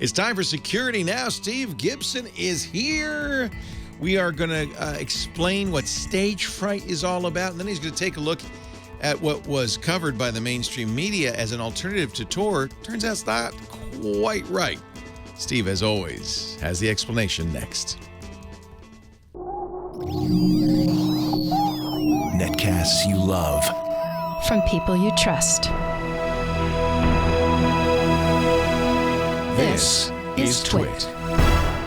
It's time for Security Now. Steve Gibson is here. We are going to explain what StageFright is all about, and then he's going to take a look at what was covered by the mainstream media as an alternative to Tor. Turns out it's not quite right. Steve, as always, has the explanation next. Netcasts you love. From people you trust. This is Twit.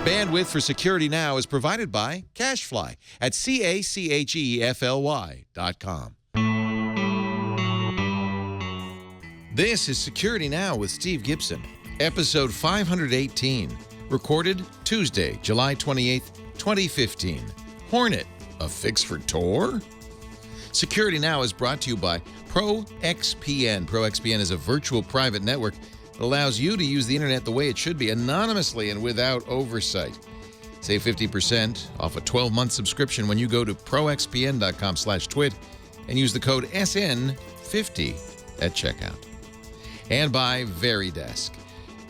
Bandwidth for Security Now is provided by CacheFly at CACHEFLY.com. This is Security Now with Steve Gibson, episode 518, recorded Tuesday, July 28th, 2015. Hornet, a fix for Tor? Security Now is brought to you by ProXPN. ProXPN is a virtual private network that allows you to use the internet the way it should be, anonymously and without oversight. Save 50% off a 12-month subscription when you go to proxpn.com/twit and use the code SN50 at checkout. And by Veridesk.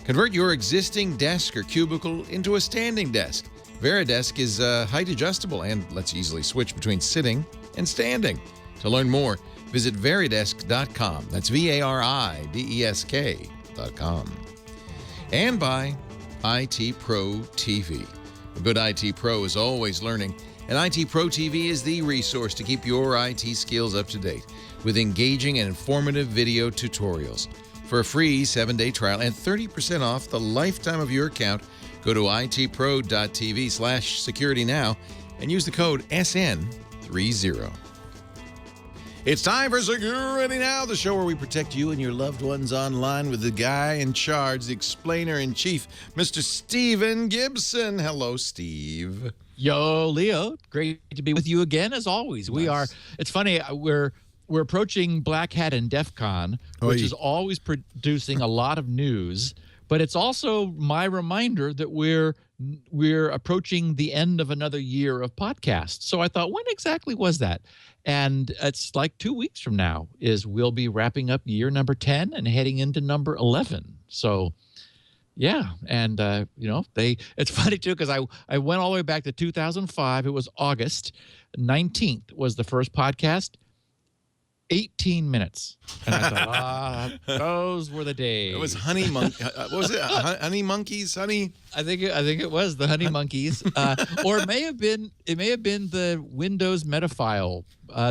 Convert your existing desk or cubicle into a standing desk. Veridesk is height adjustable and lets you easily switch between sitting and standing. To learn more, visit veridesk.com. That's VARIDESK.com. And by IT Pro TV. A good IT Pro is always learning, and IT Pro TV is the resource to keep your IT skills up to date with engaging and informative video tutorials. For a free 7-day trial and 30% off the lifetime of your account, go to itpro.tv/securitynow and use the code SN30. It's time for Security Now, the show where we protect you and your loved ones online with the guy in charge, the explainer-in-chief, Mr. Steven Gibson. Hello, Steve. Yo, Leo. Great to be with you again, as always. We are. It's funny, we're approaching Black Hat and DEF CON, which is always producing a lot of news, but it's also my reminder that we're approaching the end of another year of podcasts. So I thought, when exactly was that? And it's like 2 weeks from now we'll be wrapping up year number 10 and heading into number 11. So, yeah. And, it's funny, too, because I went all the way back to 2005. It was August 19th was the first podcast. 18 minutes. And I thought, those were the days. It was Honey Monkey. What was it? Honey Monkeys? Honey? I think it was the Honey Monkeys. Or it may have been the Windows Metafile.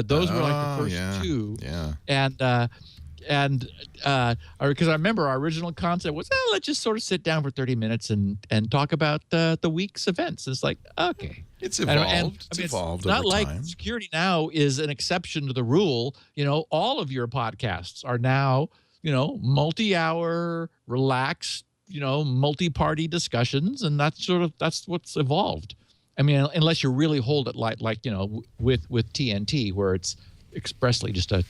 Those were like the first two. Yeah. And because I remember our original concept was, let's just sort of sit down for 30 minutes and talk about the week's events. It's like, okay. It's evolved. It's evolved over not like time. Security Now is an exception to the rule. All of your podcasts are now, multi-hour, relaxed, multi-party discussions, and that's what's evolved. I mean, unless you really hold it like with TNT, where it's expressly just a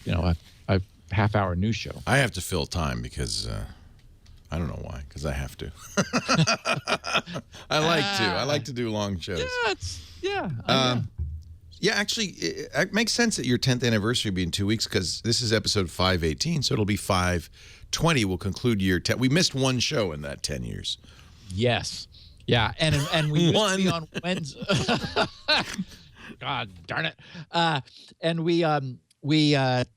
half-hour news show. I have to fill time because I don't know why, because I have to. I like to do long shows. Yeah, actually, it makes sense that your 10th anniversary be in 2 weeks, because this is episode 518, so it'll be 520. We'll conclude year 10. We missed one show in that 10 years. Yes. Yeah, and we used to be on Wednesday. God darn it. And we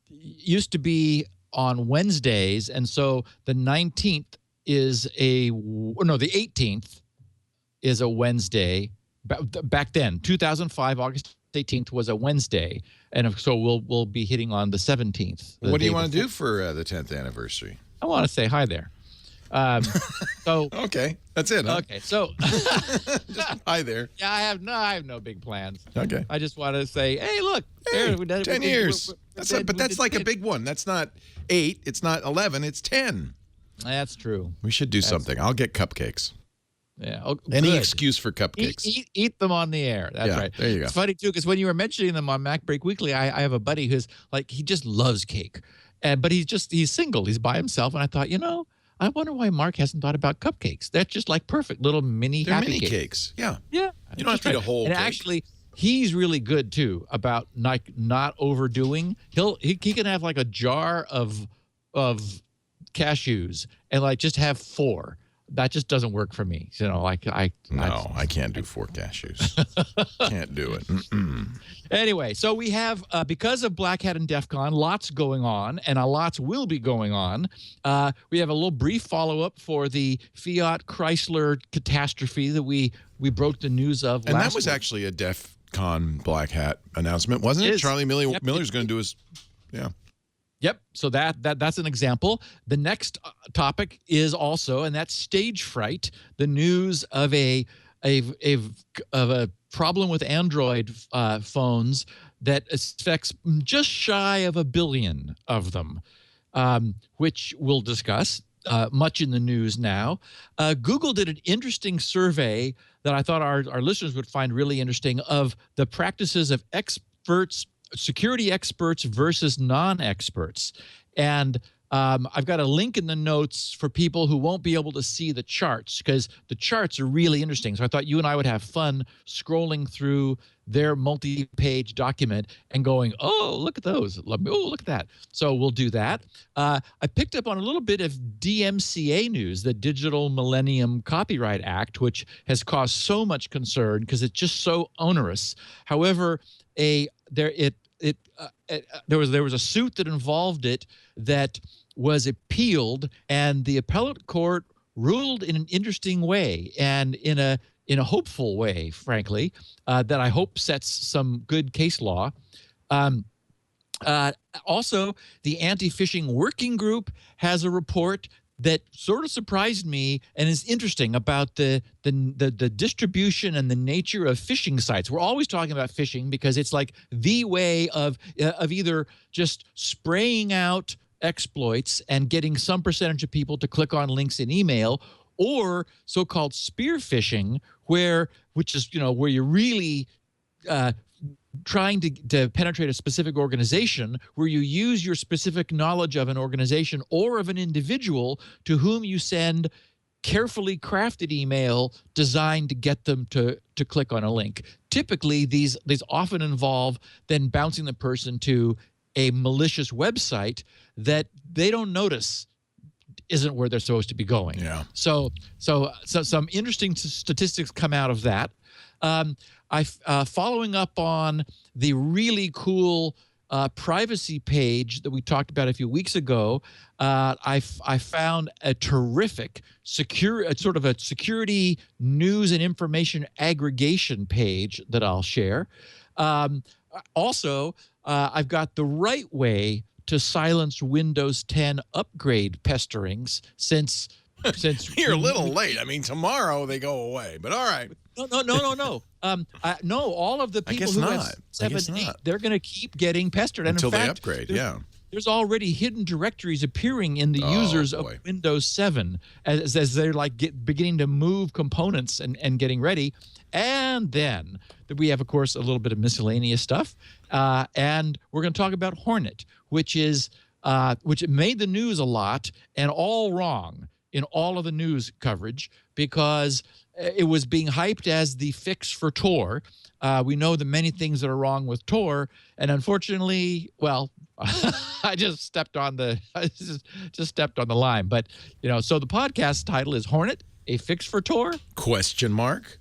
used to be on Wednesdays, and so the 19th is the 18th is a Wednesday. Back then, 2005, August 18th was a Wednesday, and so we'll be hitting on the 17th. What do you want to do for the 10th anniversary? I want to say hi there. So okay, that's it. Huh? Okay, so just hi there. Yeah, I have no big plans. Okay, I just want to say, hey, look, we did 10 years. That's like a big one. That's not 8. It's not 11. It's 10. That's true. We should do something. I'll get cupcakes. Yeah. Oh, Any good. excuse for cupcakes. Eat them on the air. That's right. There you go. It's funny, too, because when you were mentioning them on Mac Break Weekly, I have a buddy who's like, he just loves cake. But he's single. He's by himself. And I thought, I wonder why Mark hasn't thought about cupcakes. They're just like perfect little mini happy cakes. Yeah. Yeah. You don't have to eat a whole cake. And actually, he's really good, too, about not overdoing. He can have like a jar of cashews and like just have 4. that just doesn't work for me. I can't do forecast shoes. Can't do it. Anyway, so we have, because of Black Hat and DEF CON, lots going on, and lots will be going on. We have a little brief follow-up for the Fiat Chrysler catastrophe that we broke the news of last week. And that was actually a DEF CON Black Hat announcement, wasn't it? Charlie Miller's going to do his, yeah. Yep. So that's an example. The next topic is also, and that's StageFright, the news of a problem with Android phones that affects just shy of 1 billion of them, which we'll discuss. Much in the news now. Google did an interesting survey that I thought our listeners would find really interesting of the practices of security experts versus non-experts. And I've got a link in the notes for people who won't be able to see the charts, because the charts are really interesting. So I thought you and I would have fun scrolling through their multi-page document and going, oh, look at those. Oh, look at that. So we'll do that. I picked up on a little bit of DMCA news, the Digital Millennium Copyright Act, which has caused so much concern because it's just so onerous. However, there was a suit that involved it that was appealed, and the appellate court ruled in an interesting way and in a hopeful way, frankly, that I hope sets some good case law. Also, the Anti-Phishing Working Group has a report that sort of surprised me and is interesting about the distribution and the nature of phishing sites. We're always talking about phishing because it's like the way of either just spraying out exploits and getting some percentage of people to click on links in email, or so-called spear phishing, which is where you're really trying to penetrate a specific organization, where you use your specific knowledge of an organization or of an individual to whom you send carefully crafted email designed to get them to click on a link. Typically, these often involve then bouncing the person to a malicious website that they don't notice isn't where they're supposed to be going. Yeah. So some interesting statistics come out of that. Following up on the really cool privacy page that we talked about a few weeks ago, I found a terrific sort of a security news and information aggregation page that I'll share. Also, I've got the right way to silence Windows 10 upgrade pesterings since you're a little late. I mean, tomorrow they go away, but all right. No. No, all of the people who have 7 and 8, they're going to keep getting pestered. Until and in they fact, upgrade, yeah. There's already hidden directories appearing in the users of Windows 7 as they're like beginning to move components and getting ready. And then we have, of course, a little bit of miscellaneous stuff. And we're going to talk about Hornet, which made the news a lot and all wrong in all of the news coverage because it was being hyped as the fix for TOR. We know the many things that are wrong with TOR, and unfortunately, well, I just stepped on the line. But so the podcast title is Hornet: A Fix for TOR? Question mark.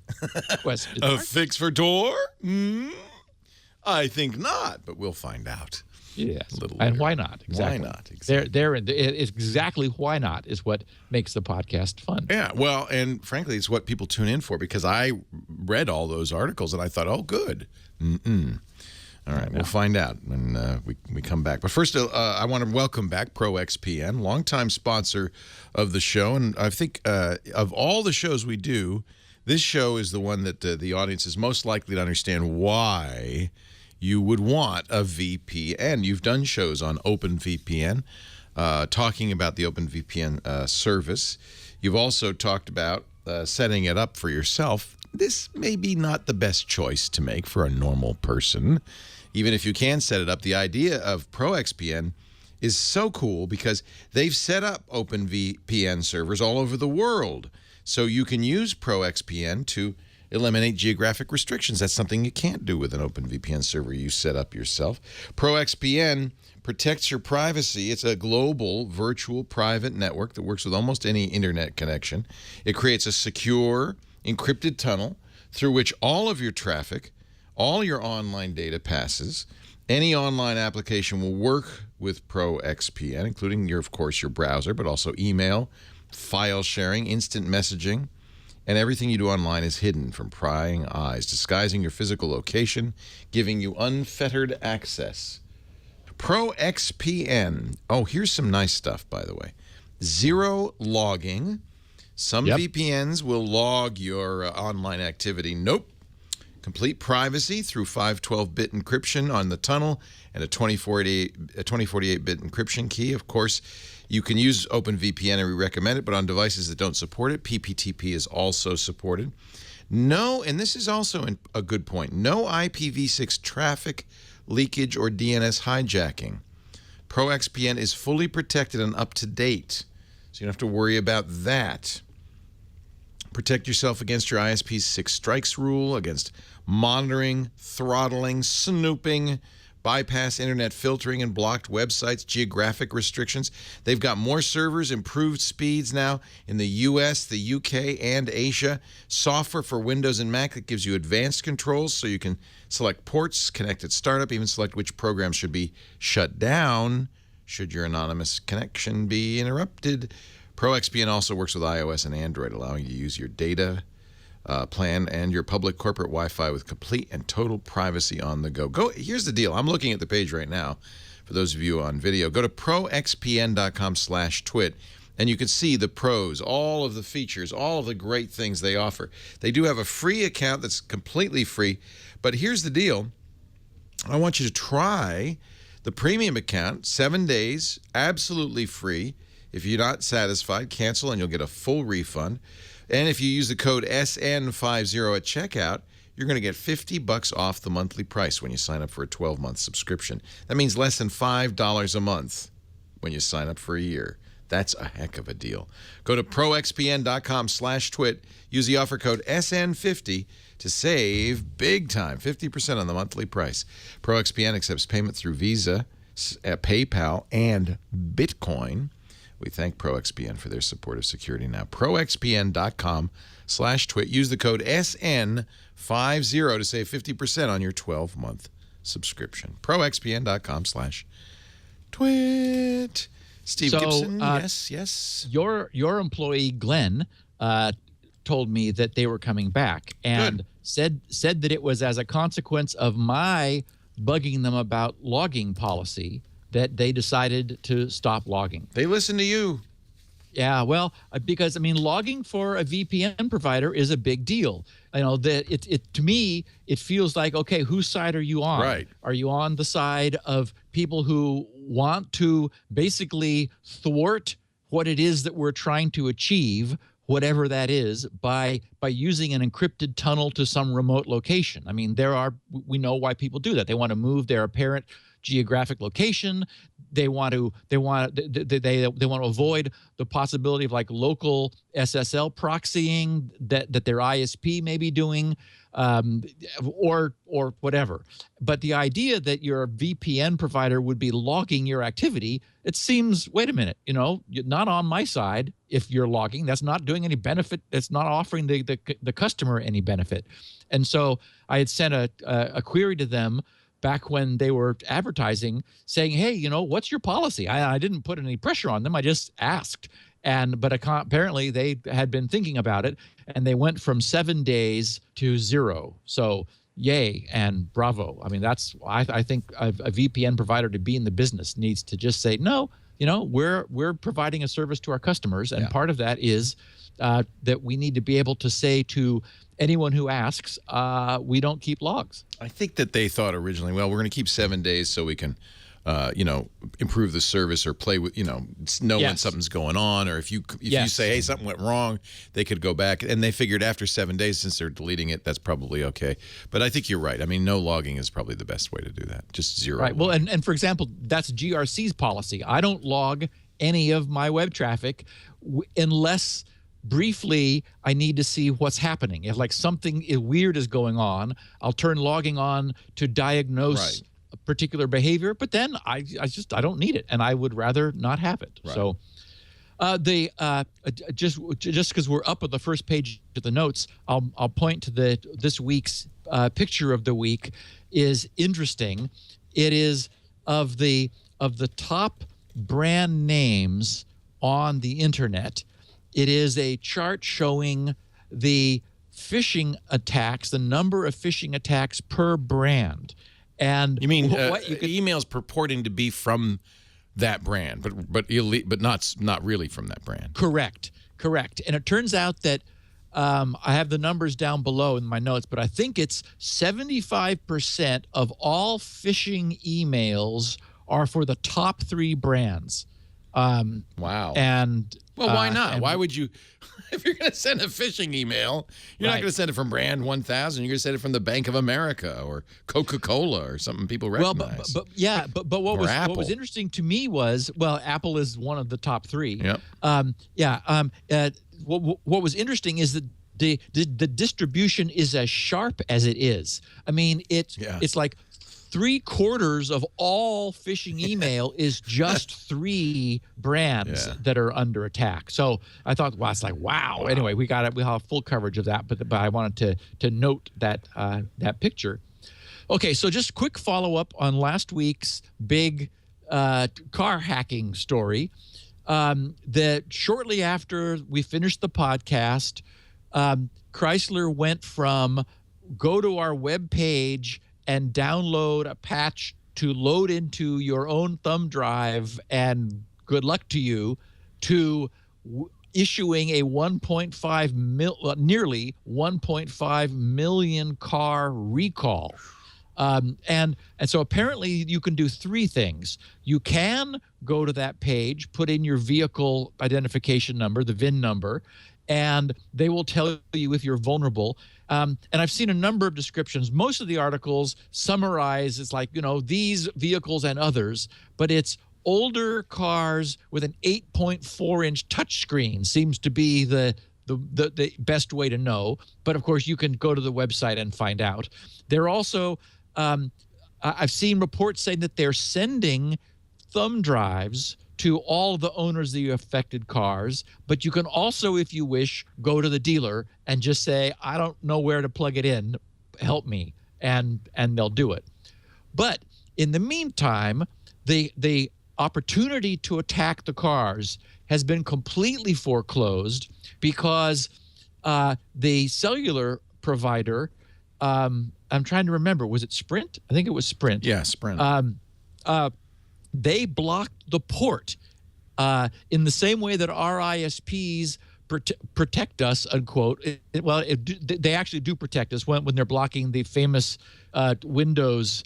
Question A mark. fix for TOR? I think not, but we'll find out. Yes. Little And later. why not? Exactly. Why not? Exactly. It's exactly why not is what makes the podcast fun. Yeah, well, and frankly, it's what people tune in for because I read all those articles and I thought, oh, good. All right, we'll find out when we come back. But first, I want to welcome back ProXPN, longtime sponsor of the show. And I think of all the shows we do, this show is the one that the audience is most likely to understand why you would want a VPN. You've done shows on OpenVPN, talking about the OpenVPN service. You've also talked about setting it up for yourself. This may be not the best choice to make for a normal person. Even if you can set it up, the idea of ProXPN is so cool because they've set up OpenVPN servers all over the world. So you can use ProXPN to Eliminate geographic restrictions. That's something you can't do with an OpenVPN server you set up yourself. ProXPN protects your privacy. It's a global virtual private network that works with almost any internet connection. It creates a secure, encrypted tunnel through which all of your traffic, all your online data passes. Any online application will work with ProXPN, including, of course, your browser, but also email, file sharing, instant messaging, and everything you do online is hidden from prying eyes, disguising your physical location, giving you unfettered access. ProXPN. Oh, here's some nice stuff, by the way. Zero logging. Some VPNs will log your online activity. Nope. Complete privacy through 512-bit encryption on the tunnel and a 2048-bit encryption key. Of course, you can use OpenVPN and we recommend it, but on devices that don't support it, PPTP is also supported. No, and this is also a good point, no IPv6 traffic leakage or DNS hijacking. ProXPN is fully protected and up to date, so you don't have to worry about that. Protect yourself against your ISP's 6 strikes rule, against monitoring, throttling, snooping, bypass internet filtering and blocked websites, geographic restrictions. They've got more servers, improved speeds now in the US, the UK, and Asia. Software for Windows and Mac that gives you advanced controls so you can select ports, connect at startup, even select which programs should be shut down should your anonymous connection be interrupted. ProXPN also works with iOS and Android, allowing you to use your data plan and your public corporate Wi-Fi with complete and total privacy on the go. Here's the deal. I'm looking at the page right now. For those of you on video, go to proxpn.com/twit, and you can see the pros, all of the features, all of the great things they offer. They do have a free account that's completely free, but here's the deal. I want you to try the premium account, 7 days, absolutely free. If you're not satisfied, cancel and you'll get a full refund. And if you use the code SN50 at checkout, you're going to get $50 off the monthly price when you sign up for a 12-month subscription. That means less than $5 a month when you sign up for a year. That's a heck of a deal. Go to proxpn.com/twit. Use the offer code SN50 to save big time, 50% on the monthly price. ProXPN accepts payment through Visa, PayPal, and Bitcoin. We thank ProXPN for their support of security now. proxpn.com/twit. Use the code SN50 to save 50% on your 12-month subscription. proxpn.com/twit. Steve Gibson, yes. Your employee, Glenn, told me that they were coming back and said that it was as a consequence of my bugging them about logging policy that they decided to stop logging. They listen to you. Yeah, well, because I mean, logging for a VPN provider is a big deal. You know, that it to me, it feels like, okay, whose side are you on? Right. Are you on the side of people who want to basically thwart what it is that we're trying to achieve, whatever that is, by using an encrypted tunnel to some remote location? I mean, we know why people do that. They want to move their apparent geographic location. They want to avoid the possibility of like local SSL proxying that their ISP may be doing, or whatever. But the idea that your VPN provider would be logging your activity, it seems, wait a minute, you know, you're not on my side if you're logging. That's not doing any benefit. That's not offering the customer any benefit. And so I had sent a query to them back when they were advertising, saying, hey, you know, what's your policy? I didn't put any pressure on them. I just asked. But apparently they had been thinking about it, and they went from 7 days to 0. So yay and bravo. I mean, I think a VPN provider to be in the business needs to just say, no, you know, we're providing a service to our customers. And part of that is that we need to be able to say to anyone who asks, we don't keep logs. I think that they thought originally, well, we're going to keep 7 days so we can, you know, improve the service or play with, you know when something's going on. Or if you say, hey, something went wrong, they could go back. And they figured after 7 days, since they're deleting it, that's probably okay. But I think you're right. I mean, no logging is probably the best way to do that. Just zero. Right. Well, and for example, that's GRC's policy. I don't log any of my web traffic unless briefly, I need to see what's happening. If like something weird is going on, I'll turn logging on to diagnose a particular behavior, but then I don't need it, and I would rather not have it. Right. So just because we're up on the first page of the notes, I'll point to this week's picture of the week is interesting. It is of the top brand names on the internet. It is a chart showing the phishing attacks, the number of phishing attacks per brand. And you mean emails purporting to be from that brand, but not really from that brand. Correct. And it turns out that I have the numbers down below in my notes, but I think it's 75% of all phishing emails are for the top 3 brands. Wow. And why not? Why would you? If you're going to send a phishing email, you're not going to send it from brand 1000. You're going to send it from the Bank of America or Coca-Cola or something people recognize. But what was interesting to me was, well, Apple is one of the top 3. Yep. What was interesting is that the distribution is as sharp as it is. I mean, it's like 3/4 of all phishing email is just 3 brands that are under attack. So I thought, well, it's like, wow. Anyway, we'll have full coverage of that, but I wanted to note that Okay, so just quick follow-up on last week's big car hacking story. That shortly after we finished the podcast, Chrysler went from go to our web page and download a patch to load into your own thumb drive and good luck to you, to issuing a nearly 1.5 million car recall. And so apparently you can do 3 things. You can go to that page, put in your vehicle identification number, the VIN number, and they will tell you if you're vulnerable. And I've seen a number of descriptions. Most of the articles summarize, it's like, these vehicles and others, but it's older cars with an 8.4-inch touchscreen seems to be the best way to know. But of course, you can go to the website and find out. They're also, I've seen reports saying that they're sending thumb drives to all the owners of the affected cars, but you can also, if you wish, go to the dealer and just say, I don't know where to plug it in, help me, and they'll do it. But in the meantime, the opportunity to attack the cars has been completely foreclosed because the cellular provider, I'm trying to remember, was it Sprint? I think it was Sprint. Yeah, Sprint. They blocked the port in the same way that our ISPs protect us, unquote. They actually do protect us when they're blocking the famous Windows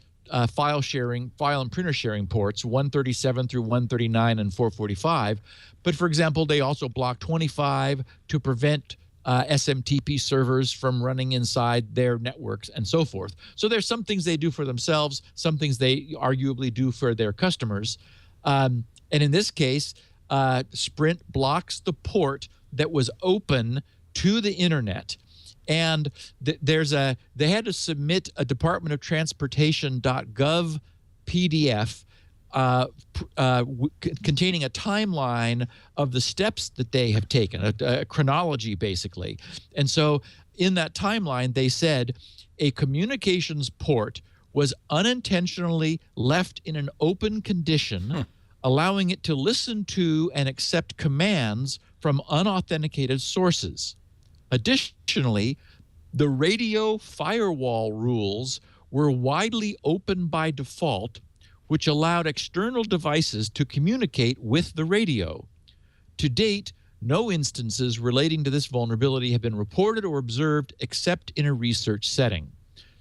file and printer sharing ports, 137 through 139 and 445. But for example, they also block 25 to prevent SMTP servers from running inside their networks and so forth. So there's some things they do for themselves, some things they arguably do for their customers. And in this case, Sprint blocks the port that was open to the internet. And they had to submit a Department of Transportation.gov PDF containing a timeline of the steps that they have taken, a chronology basically. And so in that timeline, they said a communications port was unintentionally left in an open condition, allowing it to listen to and accept commands from unauthenticated sources. Additionally, the radio firewall rules were widely open by default, which allowed external devices to communicate with the radio. To date, no instances relating to this vulnerability have been reported or observed except in a research setting.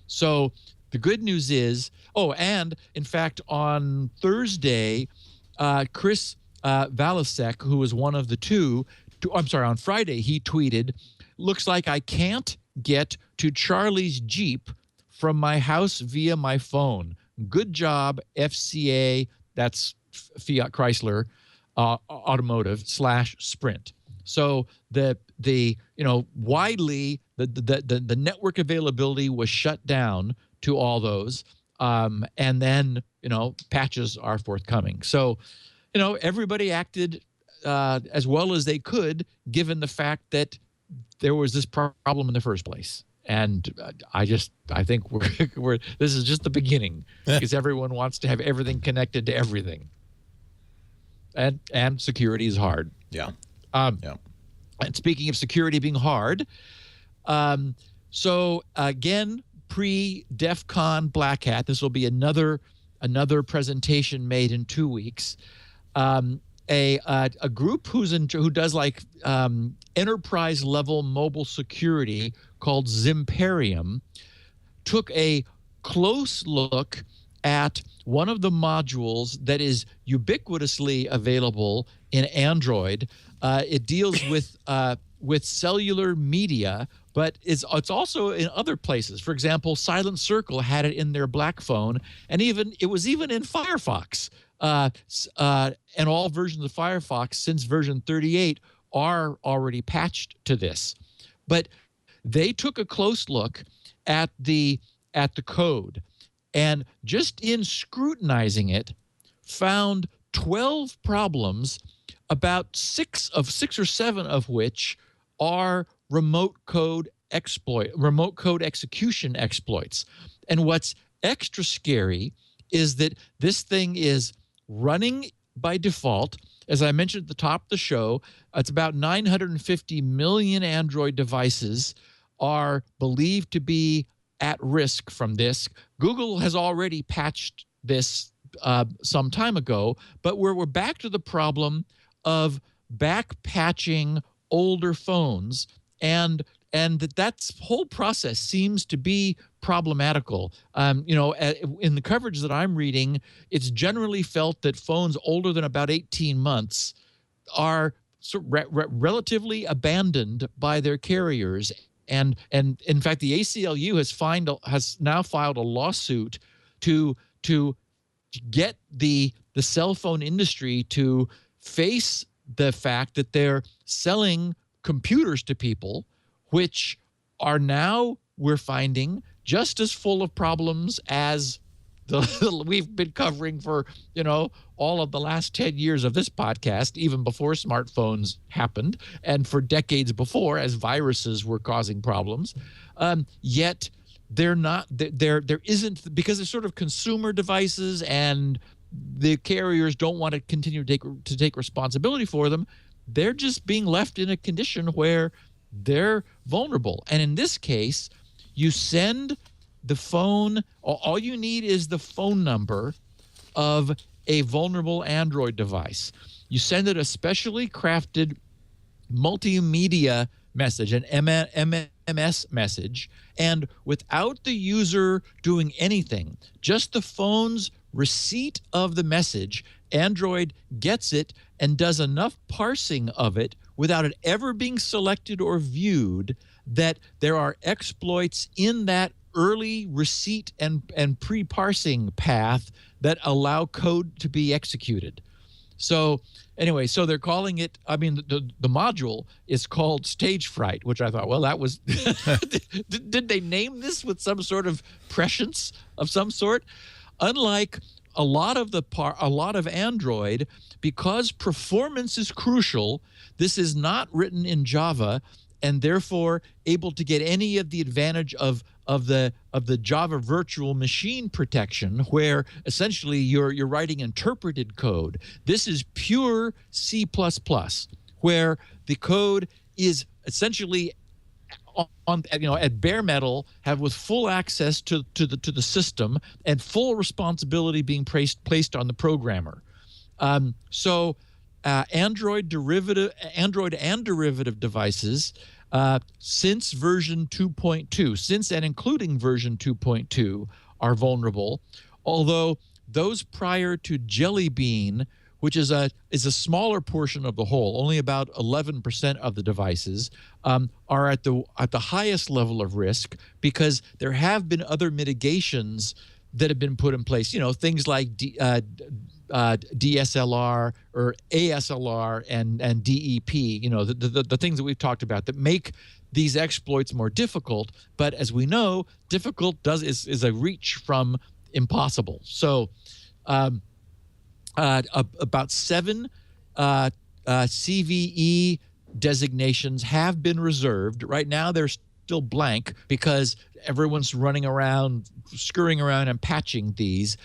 So the good news is, and in fact, on Thursday, Chris Valasek, who was one of the on Friday, he tweeted, "Looks like I can't get to Charlie's Jeep from my house via my phone. Good job, FCA," that's Fiat Chrysler Automotive /Sprint. So the widely the network availability was shut down to all those, and then patches are forthcoming. So everybody acted as well as they could, given the fact that there was this problem in the first place. And I think this is just the beginning, because everyone wants to have everything connected to everything, and security is hard. Yeah. And speaking of security being hard, so again, pre-DEF CON Black Hat, this will be another presentation made in 2 weeks. A group who does like enterprise level mobile security called Zimperium took a close look at one of the modules that is ubiquitously available in Android. It deals with cellular media, but it's also in other places. For example, Silent Circle had it in their Black Phone, and it was even in Firefox. And all versions of Firefox since version 38 are already patched to this. But they took a close look at the code, and just in scrutinizing it, found 12 problems, about six or seven of which are remote code execution exploits. And what's extra scary is that this thing is running by default. As I mentioned at the top of the show, it's about 950 million Android devices are believed to be at risk from this. Google has already patched this some time ago, but we're back to the problem of back patching older phones, and that whole process seems to be problematical. In the coverage that I'm reading, it's generally felt that phones older than about 18 months are relatively abandoned by their carriers. And in fact, the ACLU has now filed a lawsuit to get the cell phone industry to face the fact that they're selling computers to people, which are now, we're finding, just as full of problems as we've been covering for all of the last 10 years of this podcast, even before smartphones happened, and for decades before, as viruses were causing problems. Yet they're not. There isn't, because they're sort of consumer devices, and the carriers don't want to continue to take responsibility for them. They're just being left in a condition where they're vulnerable. And in this case, you send the phone, all you need is the phone number of a vulnerable Android device. You send it a specially crafted multimedia message, an MMS message, and without the user doing anything, just the phone's receipt of the message, Android gets it and does enough parsing of it without it ever being selected or viewed that there are exploits in that early receipt and pre-parsing path that allow code to be executed. So anyway, so they're calling it, the module is called StageFright, which I thought, well, that was, did they name this with some sort of prescience of some sort? Unlike a lot of Android, because performance is crucial, this is not written in Java, and therefore able to get any of the advantage of the Java virtual machine protection, where essentially you're writing interpreted code. This is pure C++, where the code is essentially at bare metal, with full access to the system and full responsibility being placed on the programmer. So Android and derivative devices, since version 2.2, since and including version 2.2, are vulnerable, although those prior to Jelly Bean, which is a smaller portion of the whole, only about 11% of the devices, are at the highest level of risk, because there have been other mitigations that have been put in place. Things like DSLR or ASLR and DEP. The things that we've talked about that make these exploits more difficult. But as we know, difficult is a reach from impossible. So about 7 CVE designations have been reserved. Right now, they're still blank because everyone's running around, scurrying around and patching these.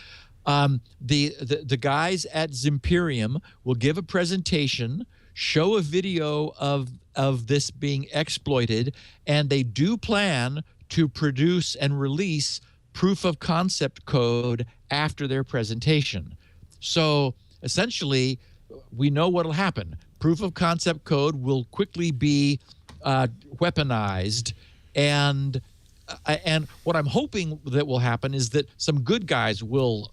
The guys at Zimperium will give a presentation, show a video of this being exploited, and they do plan to produce and release proof of concept code after their presentation. So essentially, we know what will happen. Proof of concept code will quickly be weaponized, and what I'm hoping that will happen is that some good guys will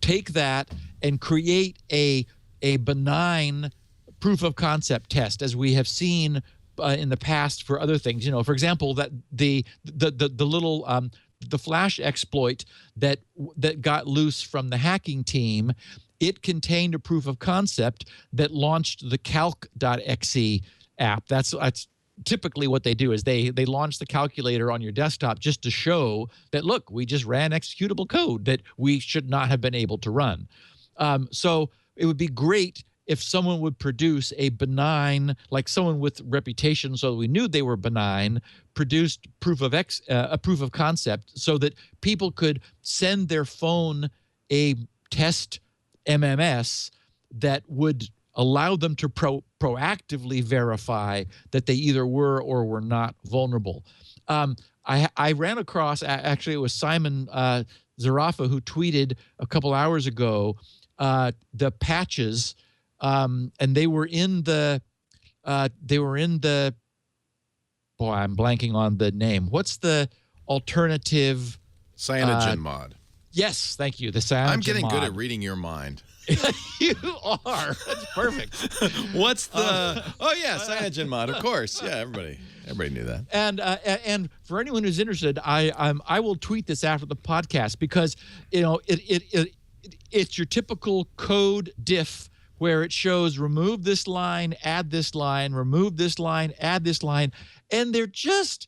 take that and create a benign proof of concept test, as we have seen in the past for other things. For example, that the little the Flash exploit that got loose from the hacking team, it contained a proof of concept that launched the calc.exe app. That's typically what they do, is they launch the calculator on your desktop just to show that, look, we just ran executable code that we should not have been able to run. So it would be great if someone would produce a benign, like someone with reputation, so we knew they were benign, produced a proof of concept, so that people could send their phone a test MMS that would allow them to proactively verify that they either were or were not vulnerable. I ran across, actually it was Simon Zarafa who tweeted a couple hours ago the patches, and they were in the boy, I'm blanking on the name. What's the alternative? Cyanogen mod. Yes, thank you. The cyanogen I'm getting mod. good at reading your mind. You are. That's perfect. What's the? Oh yeah, cyanogen mod. Of course. Yeah, everybody knew that. And for anyone who's interested, I will tweet this after the podcast, because it's your typical code diff where it shows remove this line, add this line, remove this line, add this line, and it's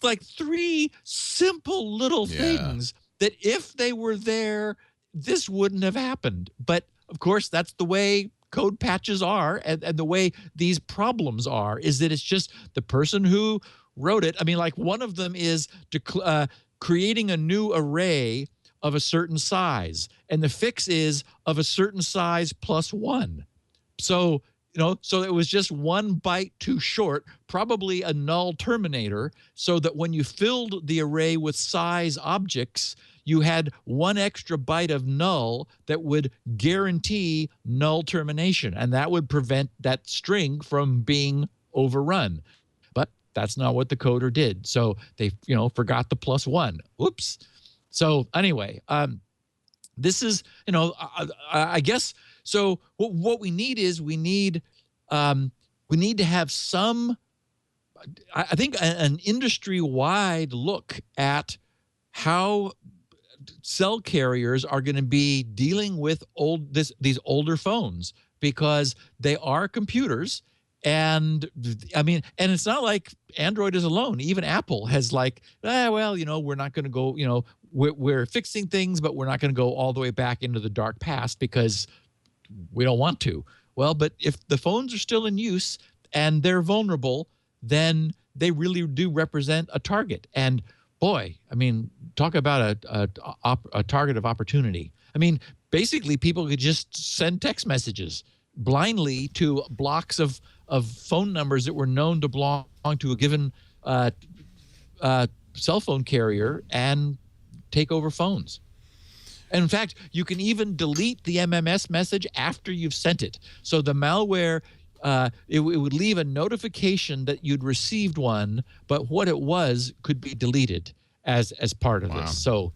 like 3 simple little things that if they were there, this wouldn't have happened. But of course, that's the way code patches are, and the way these problems are, is that it's just the person who wrote it. I mean, like, one of them is creating a new array of a certain size, and the fix is of a certain size plus 1. So so it was just 1 byte too short, probably a null terminator, so that when you filled the array with size objects, you had 1 extra byte of null that would guarantee null termination, and that would prevent that string from being overrun. But that's not what the coder did. So they, forgot the plus 1. Oops. So anyway, this is, I guess, so what we need is we need to have some, I think, an industry-wide look at how cell carriers are going to be dealing with these older phones, because they are computers. And I mean, and it's not like Android is alone. Even Apple has like, well, we're not going to go, we're fixing things, but we're not going to go all the way back into the dark past because we don't want to. Well, but if the phones are still in use and they're vulnerable, then they really do represent a target. And boy, I mean, talk about a target of opportunity. I mean, basically, people could just send text messages blindly to blocks of phone numbers that were known to belong to a given cell phone carrier and take over phones. And in fact, you can even delete the MMS message after you've sent it. So the malware, it would leave a notification that you'd received one, but what it was could be deleted as part of this. So,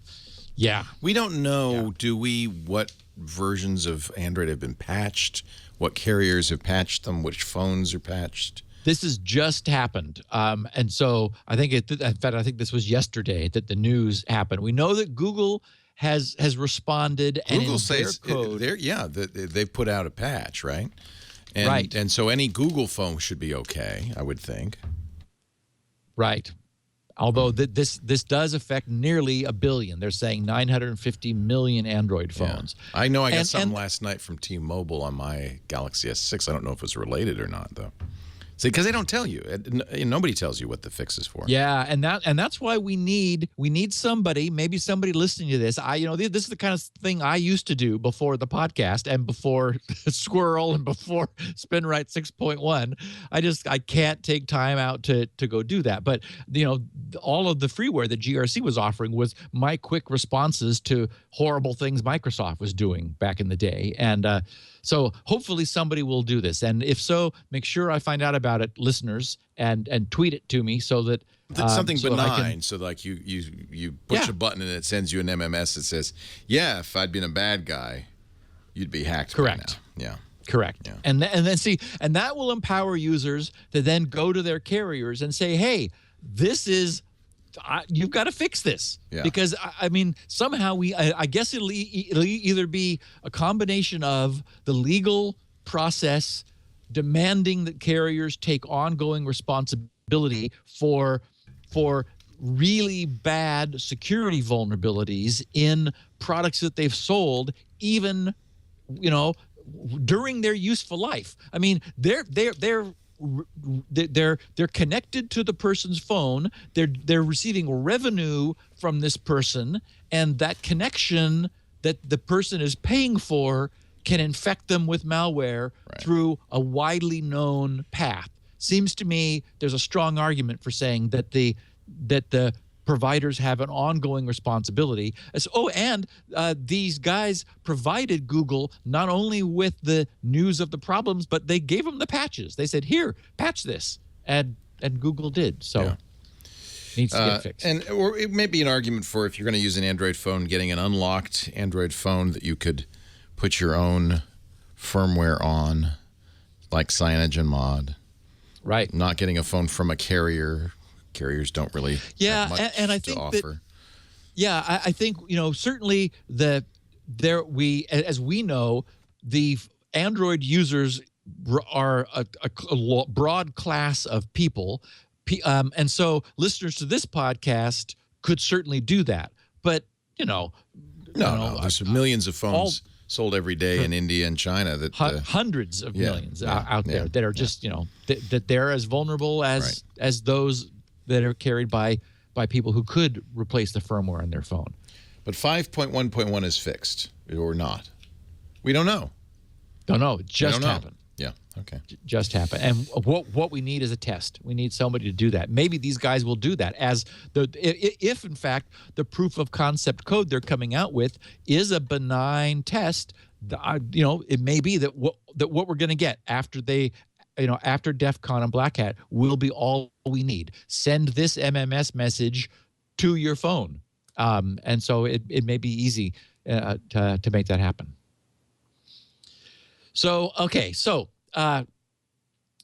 yeah. We don't know, do we, what versions of Android have been patched, what carriers have patched them, which phones are patched? This has just happened, and so I think in fact, I think this was yesterday that the news happened. We know that Google has responded, and Google in says their code, they've put out a patch, right? And, right. And so any Google phone should be okay, I would think. Right. Although this does affect nearly 1 billion. They're saying 950 million Android phones. Yeah. I know I got something last night from T-Mobile on my Galaxy S6. I don't know if it was related or not, though. See, because they don't tell you. Nobody tells you what the fix is for. Yeah, and that's why we need somebody, maybe somebody listening to this. This is the kind of thing I used to do before the podcast and before Squirrel and before Spinrite 6.1. I can't take time out to go do that. But all of the freeware that GRC was offering was my quick responses to horrible things Microsoft was doing back in the day. And so hopefully somebody will do this. And if so, make sure I find out about it, listeners, and tweet it to me so that something so benign. So like you push a button and it sends you an MMS that says, yeah, if I'd been a bad guy, you'd be hacked. Correct. By now. Yeah. Correct. Yeah. And then that will empower users to then go to their carriers and say, hey, this is you've got to fix this. Yeah. Because I mean, somehow I guess it'll either be a combination of the legal process demanding that carriers take ongoing responsibility for really bad security vulnerabilities in products that they've sold, even during their useful life. I mean, they're connected to the person's phone. They're receiving revenue from this person, and that connection that the person is paying for can infect them with malware through a widely known path. Seems to me there's a strong argument for saying that the providers have an ongoing responsibility. And these guys provided Google not only with the news of the problems, but they gave them the patches. They said, here, patch this. And Google did. So needs to get fixed. Or it may be an argument for, if you're going to use an Android phone, getting an unlocked Android phone that you could put your own firmware on, like CyanogenMod. Right. Not getting a phone from a carrier. Carriers don't really have much and I think to offer. I think certainly as we know, the Android users are a broad class of people, and so listeners to this podcast could certainly do that. But no, there's millions of phones sold every day in India and China that hundreds of millions out there that are just that they're as vulnerable as those that are carried by people who could replace the firmware on their phone. But 5.1.1 is fixed or not? We don't know. Don't know. It just happened. Yeah. Okay. Just happened. And what we need is a test. We need somebody to do that. Maybe these guys will do that. If in fact the proof of concept code they're coming out with is a benign test, it may be that what we're going to get after after DEF CON and Black Hat will be all we need. Send this MMS message to your phone. And so it may be easy to make that happen. So,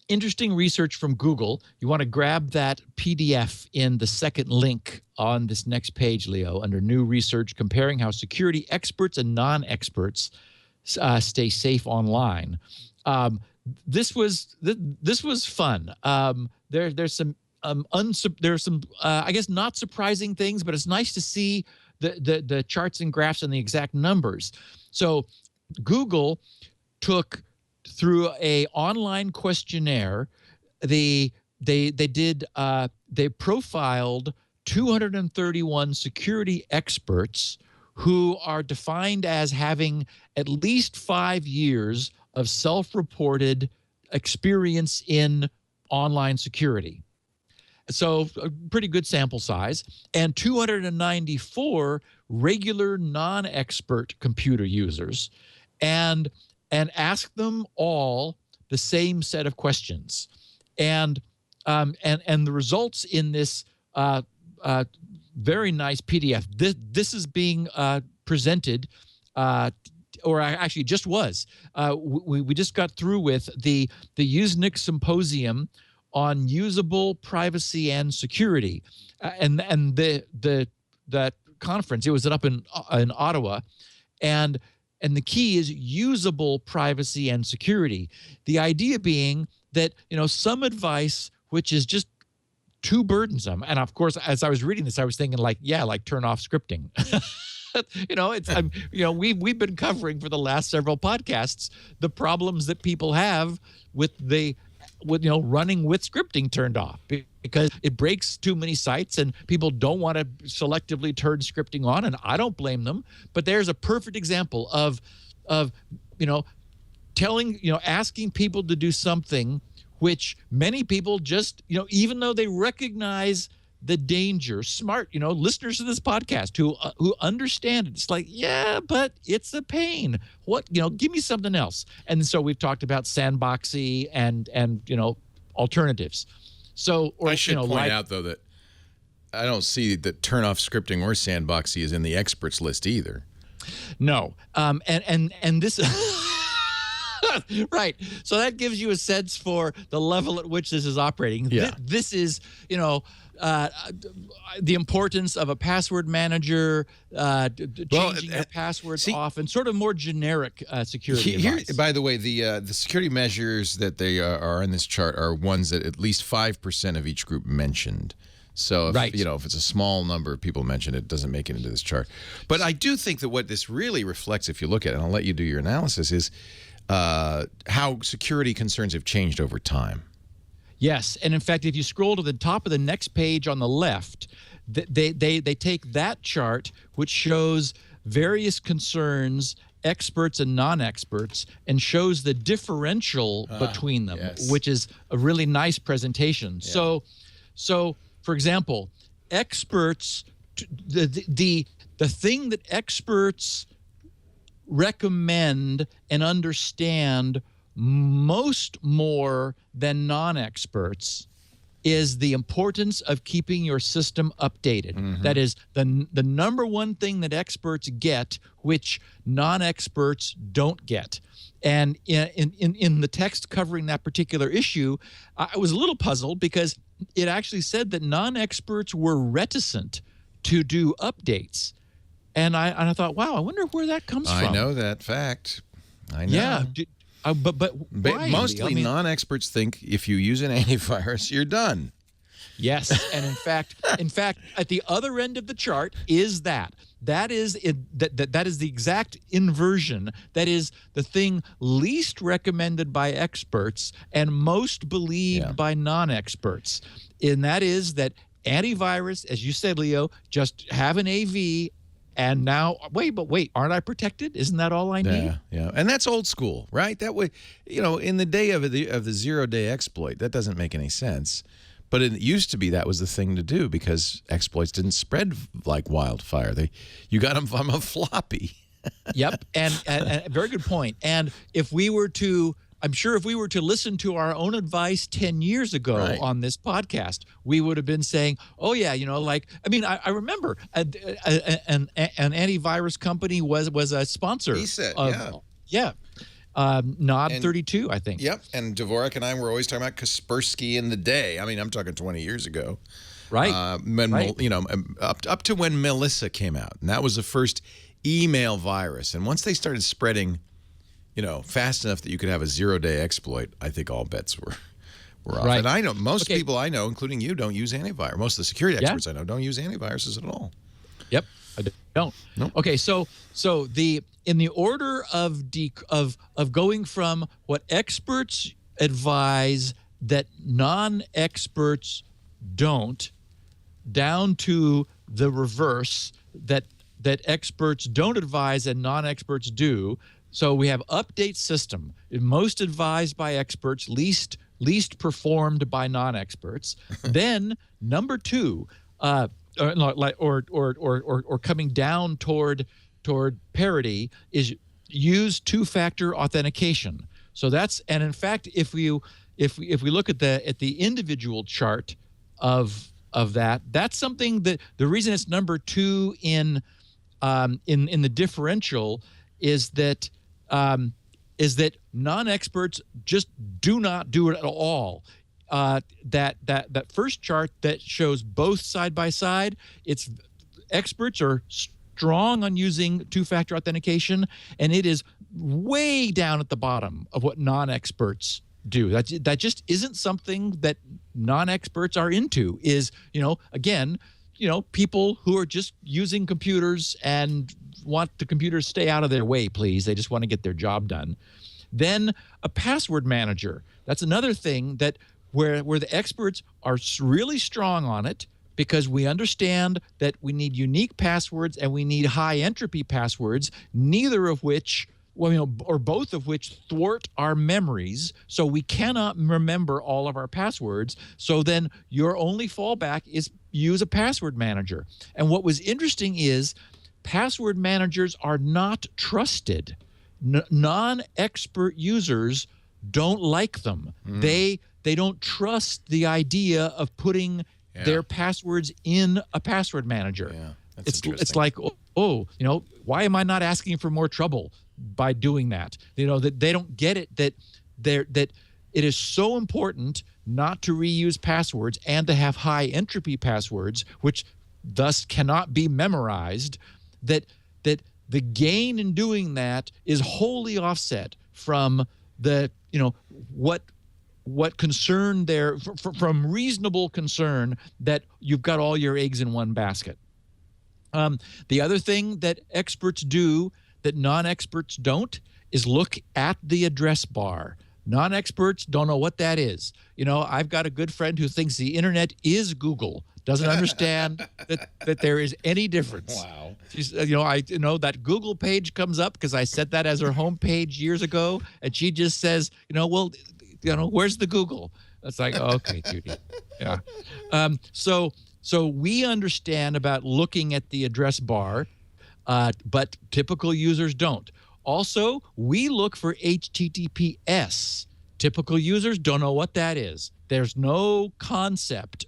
interesting research from Google. You want to grab that PDF in the second link on this next page, Leo, under new research comparing how security experts and non-experts stay safe online. This was fun. There's some I guess not surprising things, but it's nice to see the charts and graphs and the exact numbers. So Google took through a online questionnaire. They profiled 231 security experts who are defined as having at least 5 years of self-reported experience in online security. So a pretty good sample size. And 294 regular non-expert computer users, and ask them all the same set of questions. And the results in this very nice PDF. This is being presented or actually just was. We just got through with the Usenix Symposium on usable privacy and security, and that conference, it was up in Ottawa, and the key is usable privacy and security. The idea being that, some advice which is just too burdensome. And of course, as I was reading this, I was thinking like turn off scripting. We've been covering for the last several podcasts the problems that people have with running with scripting turned off, because it breaks too many sites and people don't want to selectively turn scripting on, and I don't blame them. But there's a perfect example of asking people to do something which many people just, even though they recognize the danger, smart, listeners of this podcast who understand it. It's like, yeah, but it's a pain. What, give me something else. And so we've talked about sandboxy and alternatives. So, or I should point out though that I don't see that turn off scripting or sandboxy is in the experts list either. No. And this right. So that gives you a sense for the level at which this is operating. Yeah. This is, the importance of a password manager, changing your passwords off, and sort of more generic security advice. By the way, the security measures that they are in this chart are ones that at least 5% of each group mentioned. So, if it's a small number of people mentioned, it doesn't make it into this chart. But I do think that what this really reflects, if you look at it, and I'll let you do your analysis, is how security concerns have changed over time. Yes, and in fact, if you scroll to the top of the next page on the left, they take that chart, which shows various concerns, experts and non-experts, and shows the differential between them, which is a really nice presentation. Yeah. So for example, experts, the thing that experts recommend and understand most more than non-experts is the importance of keeping your system updated. Mm-hmm. That is the number one thing that experts get, which non-experts don't get. And in the text covering that particular issue, I was a little puzzled because it actually said that non-experts were reticent to do updates. And I thought, wow, I wonder where that comes from. I know that fact. I know. Yeah. But why? Mostly non-experts think if you use an antivirus, you're done. Yes, and in fact, at the other end of the chart is that is the exact inversion. That is the thing least recommended by experts and most believed by non-experts. And that is that antivirus, as you said, Leo, just have an AV. And now, wait, aren't I protected? Isn't that all I need? Yeah. And that's old school, right? That way, in the day of the zero-day exploit, that doesn't make any sense. But it used to be that was the thing to do because exploits didn't spread like wildfire. You got them from a floppy. Yep, and very good point. And I'm sure if we were to listen to our own advice 10 years ago on this podcast, we would have been saying, oh, yeah, I remember an antivirus company was a sponsor. He said, Nod 32, I think. Yep, and Dvorak and I were always talking about Kaspersky in the day. I mean, I'm talking 20 years ago. Right. Up to when Melissa came out, and that was the first email virus. And once they started spreading fast enough that you could have a zero-day exploit, I think all bets were off. Right. And I know most people I know, including you, don't use antivirus. Most of the security experts I know don't use antiviruses at all. Yep, I don't. Nope. Okay, so in the order of going from what experts advise that non-experts don't, down to the reverse that experts don't advise and non-experts do. So we have update system, most advised by experts, least performed by non-experts. Then number two, or coming down toward parity is use two-factor authentication. So and in fact, if we look at the individual chart of that, that's something that the reason it's number two in the differential is that non-experts just do not do it at all. that first chart that shows both side by side, it's experts are strong on using two-factor authentication, and it is way down at the bottom of what non-experts do. That just isn't something that non-experts are into. Is, again, people who are just using computers and want the computers stay out of their way, please. They just want to get their job done. Then a password manager. That's another thing that where the experts are really strong on it, because we understand that we need unique passwords and we need high entropy passwords, neither of which, or both of which thwart our memories. So we cannot remember all of our passwords. So then your only fallback is use a password manager. And what was interesting is password managers are not trusted. Non-expert users don't like them. They don't trust the idea of putting their passwords in a password manager. Yeah, that's interesting. It's like, why am I not asking for more trouble by doing that? That they don't get it, that it is so important not to reuse passwords and to have high entropy passwords, which thus cannot be memorized, that the gain in doing that is wholly offset from the, what concern there, from reasonable concern that you've got all your eggs in one basket. The other thing that experts do that non-experts don't is look at the address bar. Non-experts don't know what that is. I've got a good friend who thinks the internet is Google, doesn't understand that there is any difference. Wow. She's, that Google page comes up because I set that as her home page years ago, and she just says, where's the Google? It's like, okay, Judy. Yeah. So we understand about looking at the address bar, but typical users don't. Also, we look for HTTPS. Typical users don't know what that is. There's no concept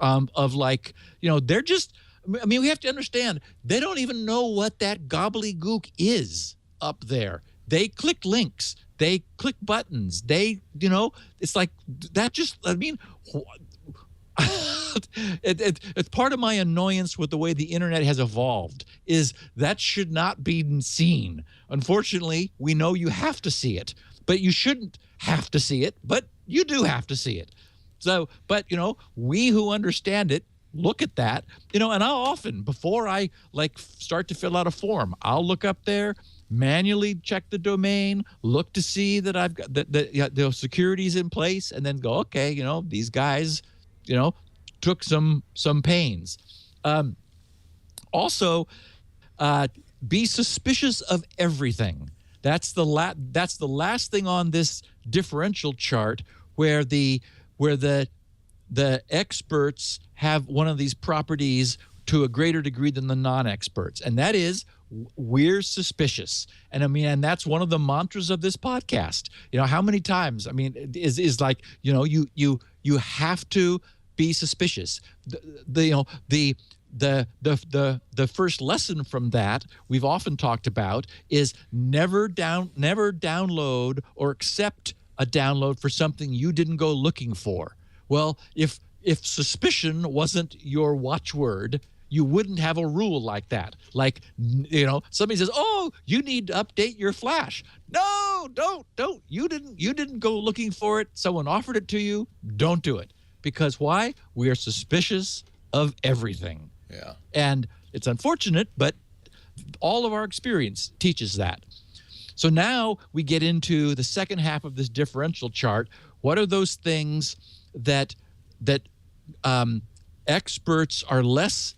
of like, they're just, we have to understand, they don't even know what that gobbledygook is up there. They click links. They click buttons. It's like that just, it's part of my annoyance with the way the internet has evolved is that should not be seen. Unfortunately, we know you have to see it, but you shouldn't have to see it, but you do have to see it. So, but, we who understand it, look at that, and I'll often, before I start to fill out a form, I'll look up there, manually check the domain, look to see that I've got the security's in place, and then go, okay, these guys, took some pains. Also, be suspicious of everything. That's the last thing on this differential chart where the experts have one of these properties to a greater degree than the non-experts, and that is we're suspicious. And that's one of the mantras of this podcast. How many times? Is like you have to be suspicious. The first lesson from that we've often talked about is never download or accept a download for something you didn't go looking for. Well, if suspicion wasn't your watchword, you wouldn't have a rule like that. Like, somebody says, "Oh, you need to update your flash." No, don't. You didn't go looking for it. Someone offered it to you. Don't do it. Because why? We are suspicious of everything. Yeah. And it's unfortunate, but all of our experience teaches that. So now we get into the second half of this differential chart. What are those things that experts are less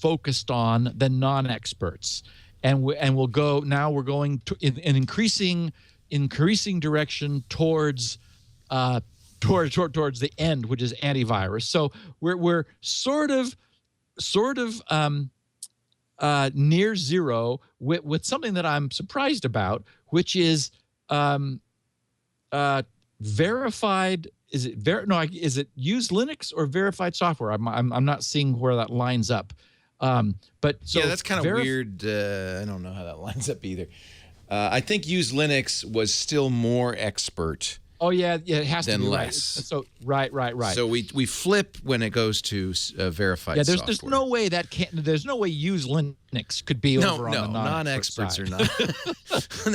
focused on than non-experts? And we'll go now. We're going to in increasing direction towards the end, which is antivirus. So we're sort of near zero with something that I'm surprised about, which is verified. Is it used Linux or verified software? I'm not seeing where that lines up. But so yeah, that's kind of weird. I don't know how that lines up either. I think used Linux was still more expert. Oh yeah, it has to be less. Right. So right. So we flip when it goes to verified. Yeah, there's software. no way that can't. There's no way use Linux could be over on the non-experts side. are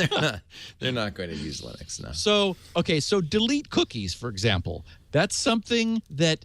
not. They're not going to use Linux now. So delete cookies, for example. That's something that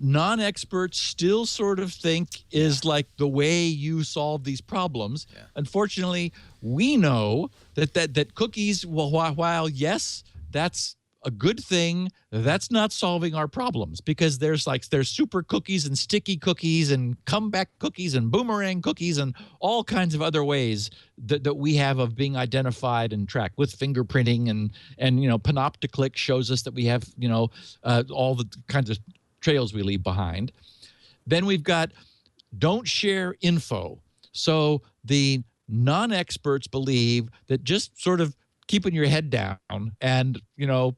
non-experts still sort of think is like the way you solve these problems. Yeah. Unfortunately, we know that cookies, while yes, that's a good thing, that's not solving our problems, because there's super cookies and sticky cookies and comeback cookies and boomerang cookies and all kinds of other ways that we have of being identified and tracked with fingerprinting and panopticlick shows us that we have all the kinds of trails we leave behind. Then we've got don't share info. So the non-experts believe that just sort of keeping your head down and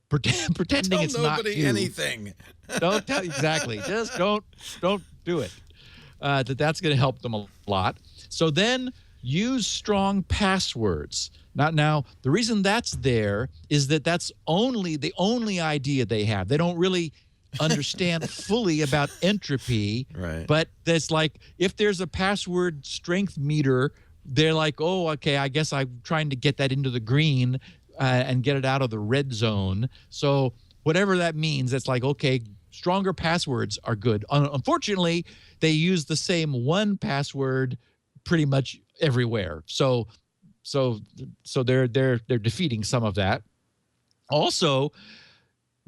pretending it's not you. Anything. Don't tell exactly. Just don't do it. That's going to help them a lot. So then use strong passwords. Now the reason that's there is that's the only idea they have. They don't really understand fully about entropy, right? But that's like if there's a password strength meter, they're like, oh, okay, I guess I'm trying to get that into the green and get it out of the red zone. So whatever that means, that's like, okay, stronger passwords are good. Unfortunately, they use the same one password pretty much everywhere. So they're defeating some of that. Also,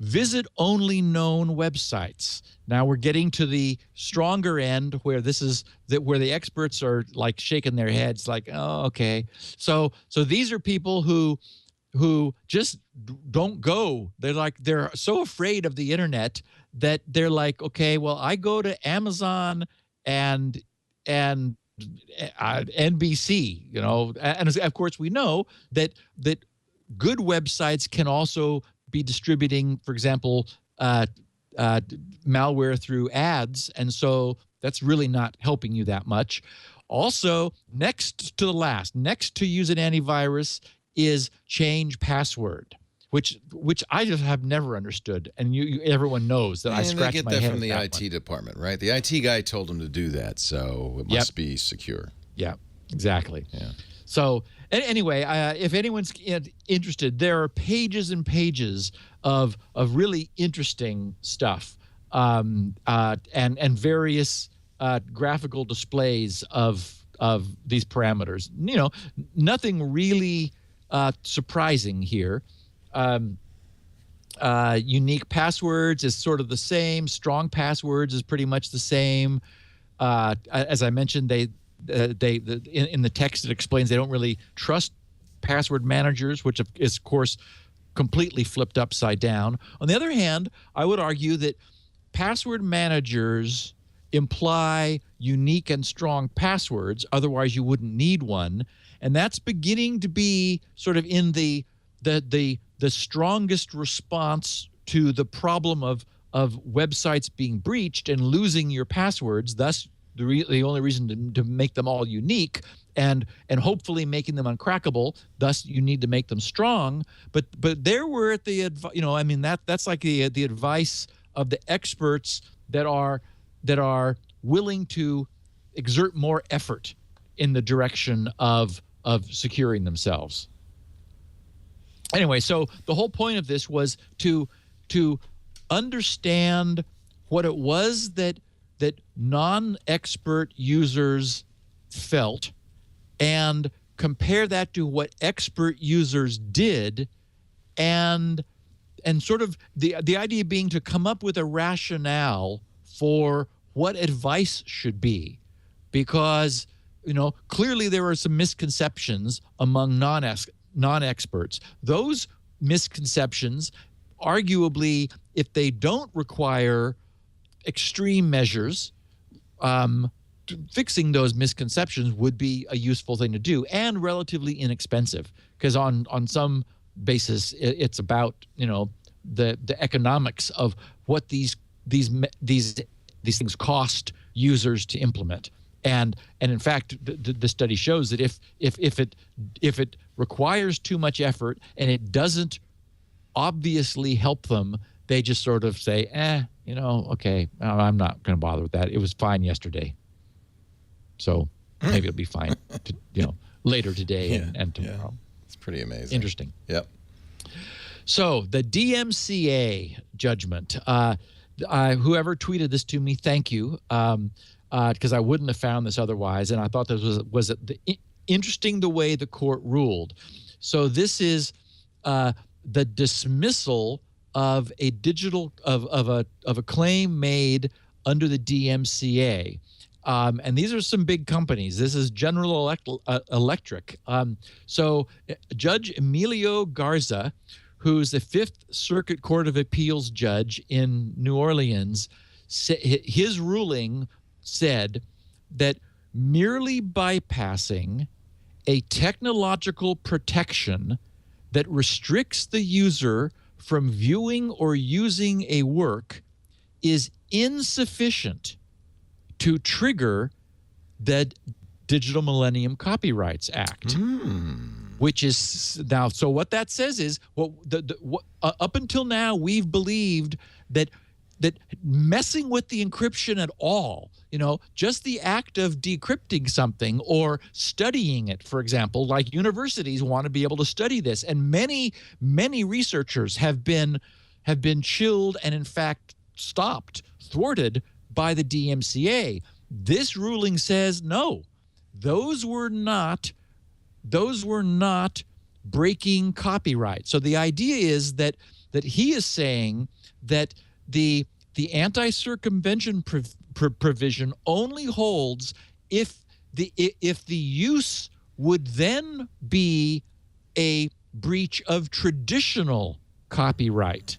visit only known websites. Now we're getting to the stronger end where where the experts are like shaking their heads like, oh, okay. So these are people who just don't go. They're so afraid of the internet that they're like, okay, well, I go to Amazon and NBC, and of course we know that good websites can also be distributing, for example, malware through ads, and so that's really not helping you that much. Also, next to use an antivirus is change password, which I just have never understood, and everyone knows that I scratch my head. They get that from the IT department, right? The IT guy told them to do that, so it must be secure. Yeah, exactly. Yeah. So anyway, if anyone's interested, there are pages and pages of really interesting stuff and various graphical displays of these parameters. Nothing really surprising here. Unique passwords is sort of the same. Strong passwords is pretty much the same. As I mentioned, in the text it explains they don't really trust password managers, which is of course completely flipped upside down. On the other hand, I would argue that password managers imply unique and strong passwords, otherwise you wouldn't need one, and that's beginning to be sort of in the strongest response to the problem of websites being breached and losing your passwords, thus the only reason to make them all unique and hopefully making them uncrackable. Thus, you need to make them strong. But there we're at the that's like the advice of the experts that are willing to exert more effort in the direction of securing themselves. Anyway, so the whole point of this was to understand what it was that non-expert users felt and compare that to what expert users did, and sort of the idea being to come up with a rationale for what advice should be, because clearly there are some misconceptions among non-experts. Those misconceptions, arguably, if they don't require extreme measures, fixing those misconceptions would be a useful thing to do and relatively inexpensive, because on some basis it's about the economics of what these things cost users to implement. And in fact, the study shows that if it requires too much effort and it doesn't obviously help them, they just sort of say, okay, I'm not going to bother with that. It was fine yesterday. So maybe it'll be fine, later today and tomorrow. It's pretty amazing. Interesting. Yep. So the DMCA judgment, whoever tweeted this to me, thank you, because I wouldn't have found this otherwise. And I thought this was interesting the way the court ruled. So this is the dismissal of a claim made under the DMCA. And these are some big companies. This is General Electric. So Judge Emilio Garza, who's the Fifth Circuit Court of Appeals judge in New Orleans, his ruling said that merely bypassing a technological protection that restricts the user from viewing or using a work is insufficient to trigger the Digital Millennium Copyrights Act, which is now. So what that says is, up until now, we've believed that messing with the encryption at all, just the act of decrypting something or studying it, for example, like universities want to be able to study this, and many researchers have been chilled and in fact thwarted by the DMCA. This ruling says no, those were not breaking copyright. So the idea is that he is saying that the anti-circumvention provision only holds if the use would then be a breach of traditional copyright.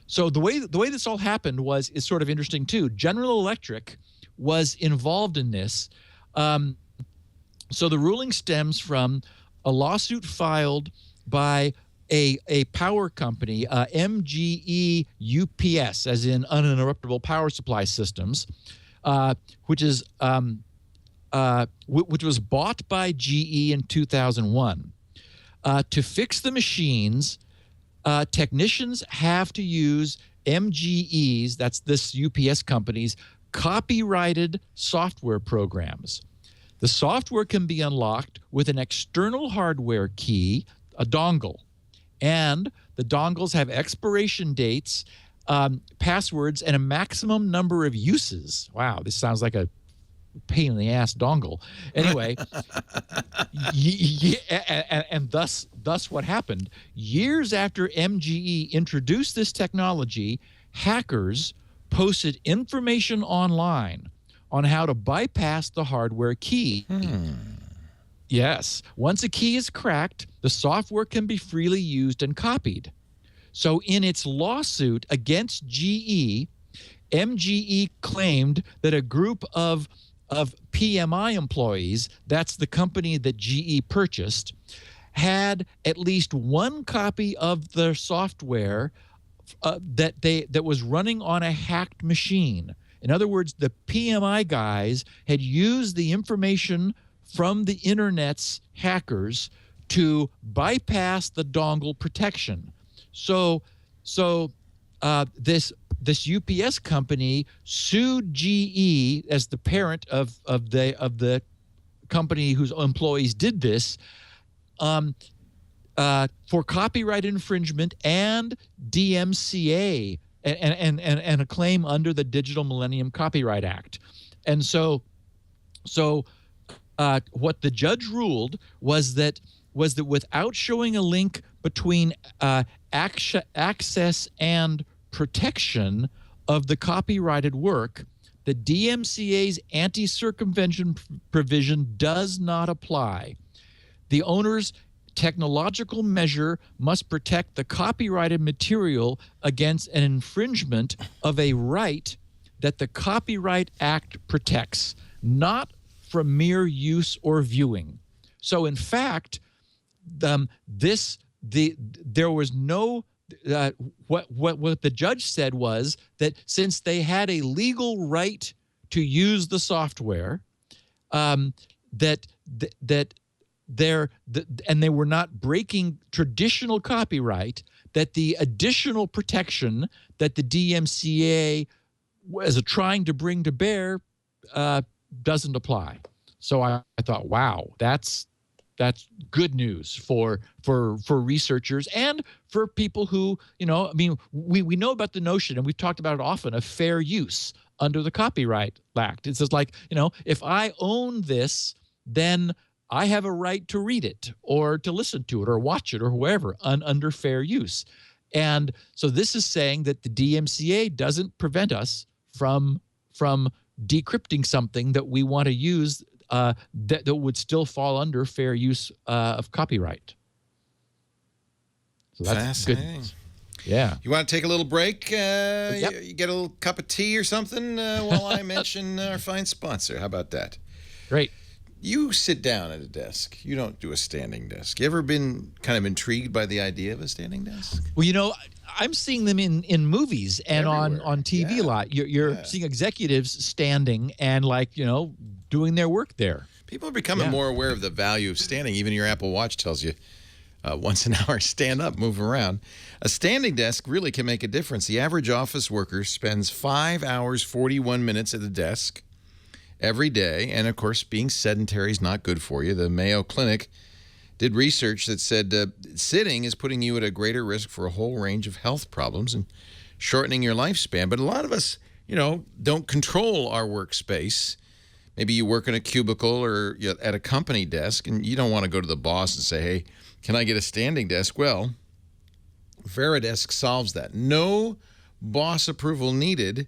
So the way this all happened is sort of interesting too. General Electric was involved in this. So the ruling stems from a lawsuit filed by a power company, MGE UPS, as in uninterruptible power supply systems, which was bought by GE in 2001. To fix the machines, technicians have to use MGE's, that's this UPS company's, copyrighted software programs. The software can be unlocked with an external hardware key, a dongle. And the dongles have expiration dates, passwords, and a maximum number of uses. Wow, this sounds like a pain in the ass dongle. Anyway, and thus what happened? Years after MGE introduced this technology, hackers posted information online on how to bypass the hardware key. Yes. Once a key is cracked, the software can be freely used and copied. So in its lawsuit against GE, MGE claimed that a group of PMI employees, that's the company that GE purchased, had at least one copy of their software that was running on a hacked machine. In other words, the PMI guys had used the information from the internet's hackers to bypass the dongle protection. So this UPS company sued GE as the parent of the company whose employees did this for copyright infringement and DMCA and a claim under the Digital Millennium Copyright Act. And so what the judge ruled was that without showing a link between access and protection of the copyrighted work, the DMCA's anti-circumvention provision does not apply. The owner's technological measure must protect the copyrighted material against an infringement of a right that the Copyright Act protects, not from mere use or viewing. So in fact, there was no what the judge said was that since they had a legal right to use the software, and they were not breaking traditional copyright, that the additional protection that the DMCA is trying to bring to bear doesn't apply. So I thought, wow, that's good news for researchers and for people who, you know, I mean, we know about the notion, and we've talked about it often, of fair use under the Copyright Act. It's just like, you know, if I own this, then I have a right to read it or to listen to it or watch it or whoever under fair use. And so this is saying that the DMCA doesn't prevent us from decrypting something that we want to use that would still fall under fair use of copyright. So that's good. Yeah. You want to take a little break? Yep. You get a little cup of tea or something while I mention our fine sponsor. How about that? Great. You sit down at a desk. You don't do a standing desk. You ever been kind of intrigued by the idea of a standing desk? Well, you know, I'm seeing them in movies and on TV a lot. You're seeing executives standing and, like, you know, doing their work there. People are becoming more aware of the value of standing. Even your Apple Watch tells you once an hour, stand up, move around. A standing desk really can make a difference. The average office worker spends 5 hours, 41 minutes at the desk every day. And, of course, being sedentary is not good for you. The Mayo Clinic did research that said sitting is putting you at a greater risk for a whole range of health problems and shortening your lifespan. But a lot of us, you know, don't control our workspace. Maybe you work in a cubicle or at a company desk, and you don't want to go to the boss and say, hey, can I get a standing desk? Well, Veridesk solves that. No boss approval needed.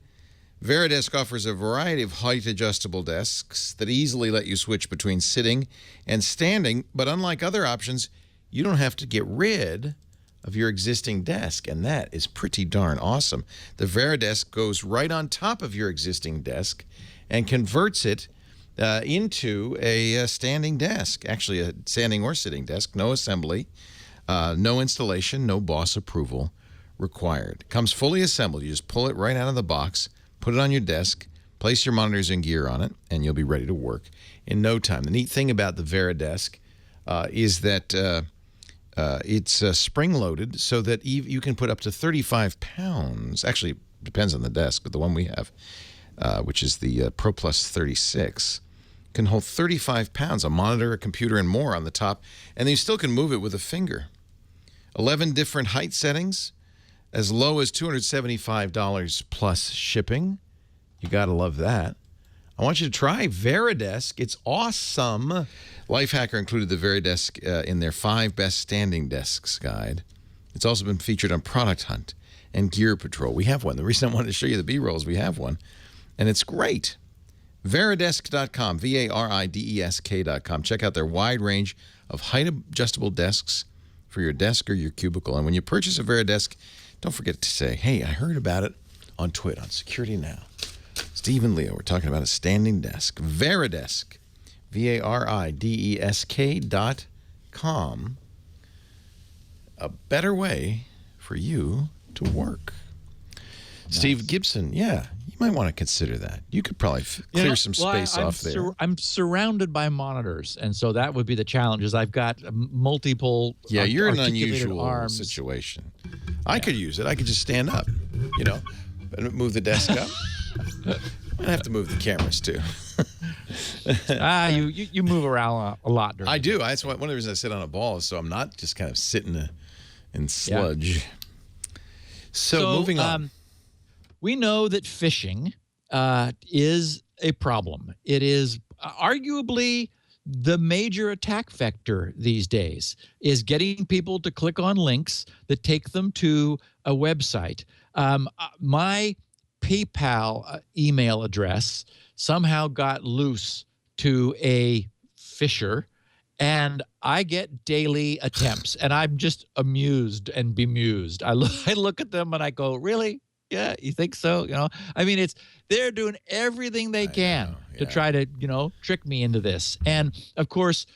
Veridesk offers a variety of height-adjustable desks that easily let you switch between sitting and standing, but unlike other options, you don't have to get rid of your existing desk, and that is pretty darn awesome. The Veridesk goes right on top of your existing desk and converts it into a standing desk, actually a standing or sitting desk, no assembly, no installation, no boss approval required. It comes fully assembled. You just pull it right out of the box, put it on your desk, place your monitors and gear on it, and you'll be ready to work in no time. The neat thing about the Veridesk is that it's spring-loaded so that you can put up to 35 pounds. Actually, it depends on the desk, but the one we have, which is the Pro Plus 36, can hold 35 pounds, a monitor, a computer, and more on the top, and you still can move it with a finger. 11 different height settings, as low as $275 plus shipping. You got to love that. I want you to try Veridesk. It's awesome. Lifehacker included the Veridesk in their 5 best standing desks guide. It's also been featured on Product Hunt and Gear Patrol. We have one. The reason I wanted to show you the B-rolls, we have one, and it's great. Veridesk.com, Veridesk.com. Check out their wide range of height-adjustable desks for your desk or your cubicle. And when you purchase a Veridesk, don't forget to say, hey, I heard about it on Twitter, on Security Now. Steve and Leo, we're talking about a standing desk. Veridesk, Veridesk.com. A better way for you to work. Nice. Steve Gibson, you might want to consider that. You could probably clear some space off there. I'm surrounded by monitors, and so that would be the challenge. Is I've got multiple. Yeah, you're in an unusual arms. Situation. I could use it. I could just stand up, you know, and move the desk up. I have to move the cameras too. You move around a lot. I do. That's one of the reasons I sit on a ball is so I'm not just kind of sitting in sludge. Yeah. So moving on. We know that phishing is a problem. It is arguably the major attack vector these days, is getting people to click on links that take them to a website. My PayPal email address somehow got loose to a phisher, and I get daily attempts, and I'm just amused and bemused. I look at them and I go, really? Yeah, you think so? You know, I mean, they're doing everything they can to try to, you know, trick me into this. And of course,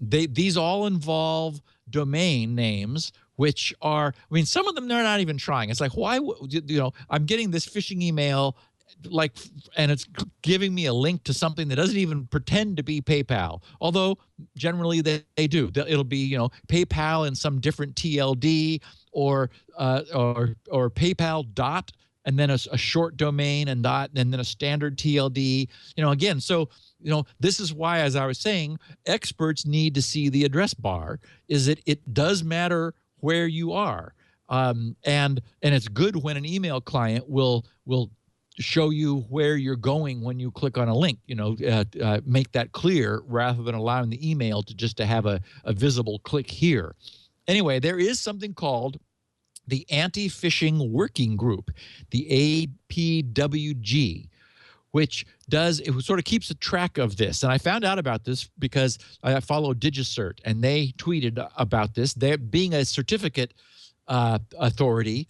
these all involve domain names, which are, I mean, some of them they're not even trying. It's like, why, you know, I'm getting this phishing email, like, and it's giving me a link to something that doesn't even pretend to be PayPal. Although generally they do. It'll be, you know, PayPal in some different TLD, or PayPal dot, and then a short domain and dot, and then a standard TLD. Again, so this is why, as I was saying, experts need to see the address bar. Is that it does matter where you are, and it's good when an email client will show you where you're going when you click on a link. Make that clear rather than allowing the email to have a visible click here. Anyway, there is something called the Anti-Phishing Working Group, the APWG, which sort of keeps a track of this. And I found out about this because I follow DigiCert, and they tweeted about this. They're being a certificate authority,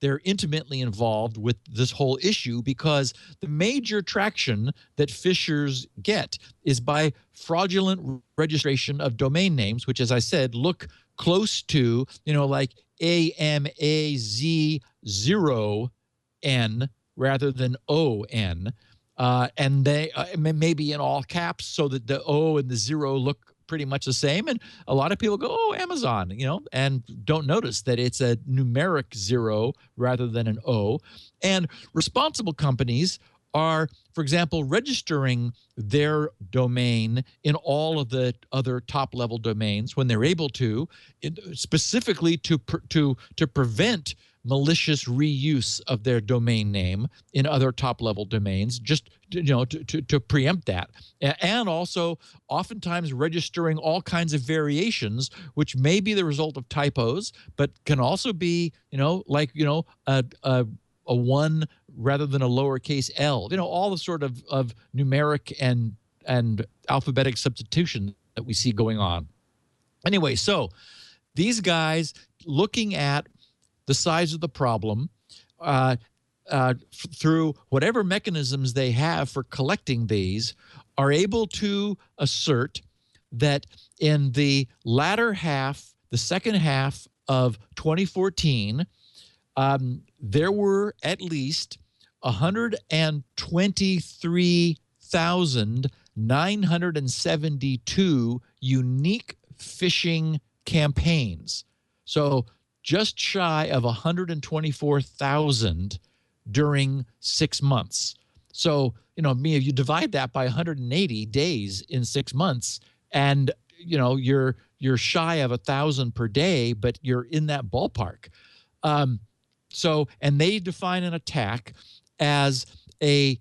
they're intimately involved with this whole issue, because the major traction that phishers get is by fraudulent registration of domain names, which, as I said, look close to, like AMAZ0N rather than ON. And they maybe in all caps, so that the O and the 0 look pretty much the same. And a lot of people go, oh, Amazon, and don't notice that it's a numeric 0 rather than an O. And responsible companies are, for example, registering their domain in all of the other top-level domains when they're able to, specifically to prevent malicious reuse of their domain name in other top-level domains, just to preempt that. And also oftentimes registering all kinds of variations, which may be the result of typos, but can also be, a 1 rather than a lowercase l, all the sort of numeric and alphabetic substitution that we see going on. Anyway, so these guys, looking at the size of the problem through whatever mechanisms they have for collecting these, are able to assert that in the latter half, the second half of 2014, there were at least 123,972 unique phishing campaigns. So just shy of 124,000 during 6 months. So, if you divide that by 180 days in 6 months, and you're shy of 1,000 per day, but you're in that ballpark. And they define an attack as a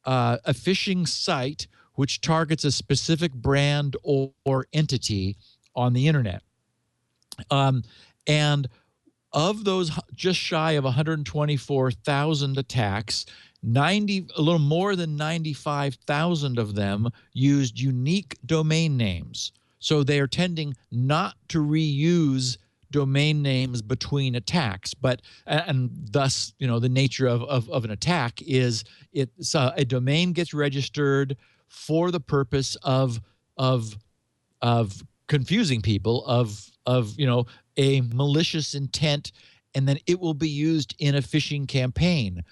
phishing site which targets a specific brand or entity on the internet. And of those just shy of 124,000 attacks, a little more than 95,000 of them used unique domain names. So they are tending not to reuse domain names between attacks, and thus, the nature of an attack is a domain gets registered for the purpose of confusing people, of a malicious intent, and then it will be used in a phishing campaign.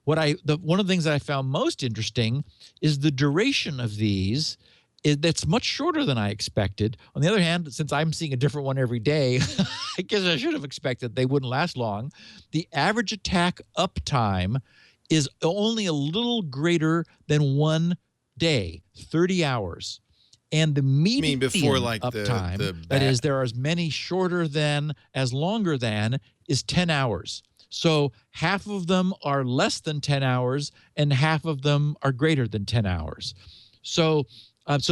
One of the things that I found most interesting is the duration of these. That's much shorter than I expected. On the other hand, since I'm seeing a different one every day, I guess I should have expected they wouldn't last long. The average attack uptime is only a little greater than 1 day, 30 hours. And the median uptime, that is, there are as many shorter than as longer than, is 10 hours. So half of them are less than 10 hours, and half of them are greater than 10 hours. So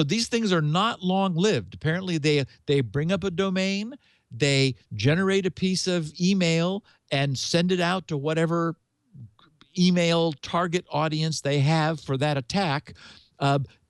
these things are not long-lived. Apparently, they bring up a domain, they generate a piece of email and send it out to whatever email target audience they have for that attack.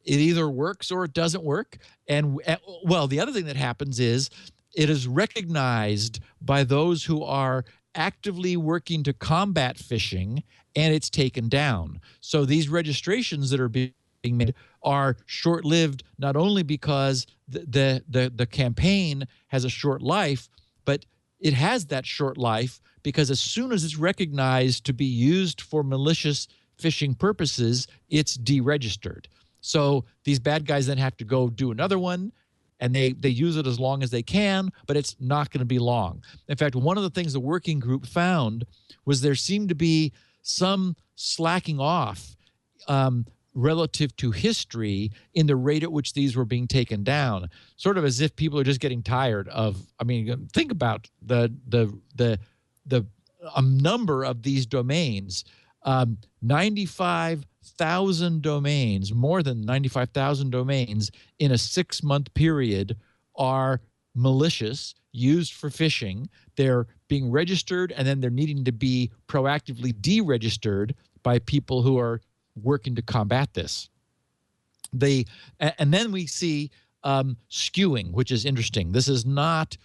It either works or it doesn't work. And, well, the other thing that happens is it is recognized by those who are actively working to combat phishing, and it's taken down. So these registrations that are being made are short-lived, not only because the campaign has a short life, but it has that short life because as soon as it's recognized to be used for malicious phishing purposes, it's deregistered. So these bad guys then have to go do another one, and they use it as long as they can, but it's not going to be long. In fact, one of the things the working group found was there seemed to be some slacking off relative to history in the rate at which these were being taken down, sort of as if people are just getting tired of. I mean, think about the number of these domains. 95,000 domains, more than 95,000 domains in a 6-month period are malicious, used for phishing. They're being registered, and then they're needing to be proactively deregistered by people who are working to combat this. And then we see skewing, which is interesting. This is not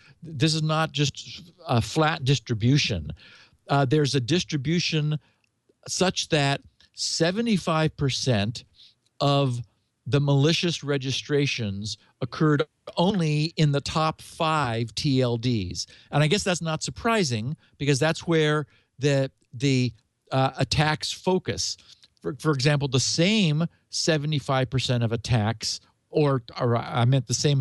just a flat distribution. There's a distribution such that 75% of the malicious registrations occurred only in the top 5 TLDs. And I guess that's not surprising, because that's where the attacks focus. For example, the same 75% of attacks, or I meant the same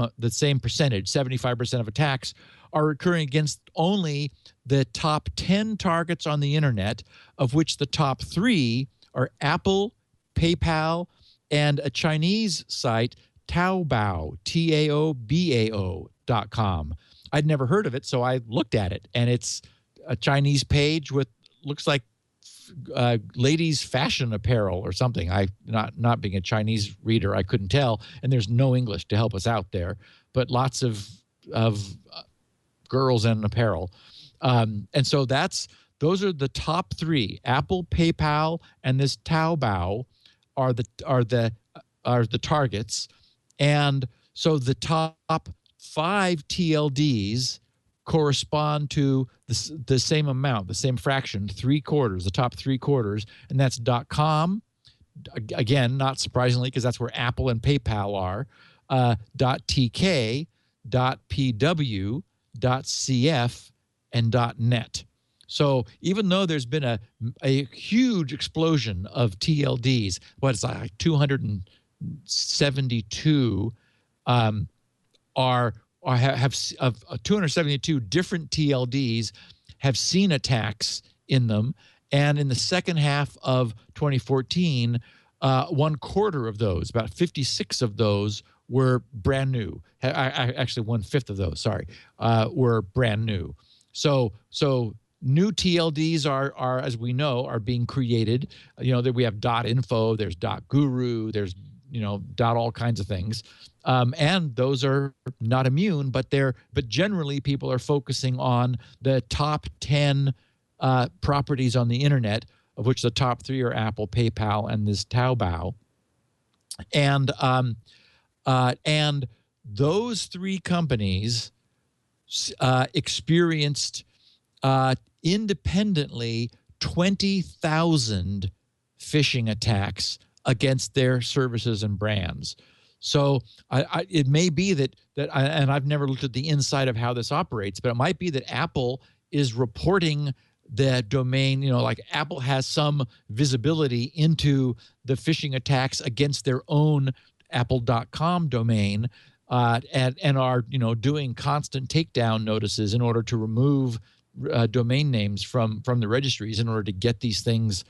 percentage, 75% of attacks are occurring against only the top 10 targets on the internet, of which the top 3 are Apple, PayPal, and a Chinese site, Taobao, Taobao.com. I'd never heard of it, so I looked at it, and it's a Chinese page with looks like ladies' fashion apparel or something. Not being a Chinese reader, I couldn't tell, and there's no English to help us out there, but lots of girls and apparel. And so those are the top 3. Apple, PayPal, and this Taobao are the targets. And so the top 5 TLDs correspond to the same amount, the same fraction, 3/4, the top 3/4, and that's .com. Again, not surprisingly, because that's where Apple and PayPal are. .tk, .pw, .cf, and .net. So even though there's been a huge explosion of TLDs, what's like 272 have 272 different TLDs have seen attacks in them, and in the second half of 2014, 1/4 of those, about 56 of those, were brand new. Actually, 1/5 of those, were brand new. So new TLDs are, as we know, are being created. That we have .info, there's .guru, there's all kinds of things, and those are not immune, but generally people are focusing on the top 10 properties on the internet, of which the top 3 are Apple, PayPal, and this Taobao, and those 3 companies experienced independently 20,000 phishing attacks against their services and brands. So it may be that and I've never looked at the inside of how this operates, but it might be that Apple is reporting the domain, like Apple has some visibility into the phishing attacks against their own apple.com domain, and are doing constant takedown notices in order to remove domain names from the registries in order to get these things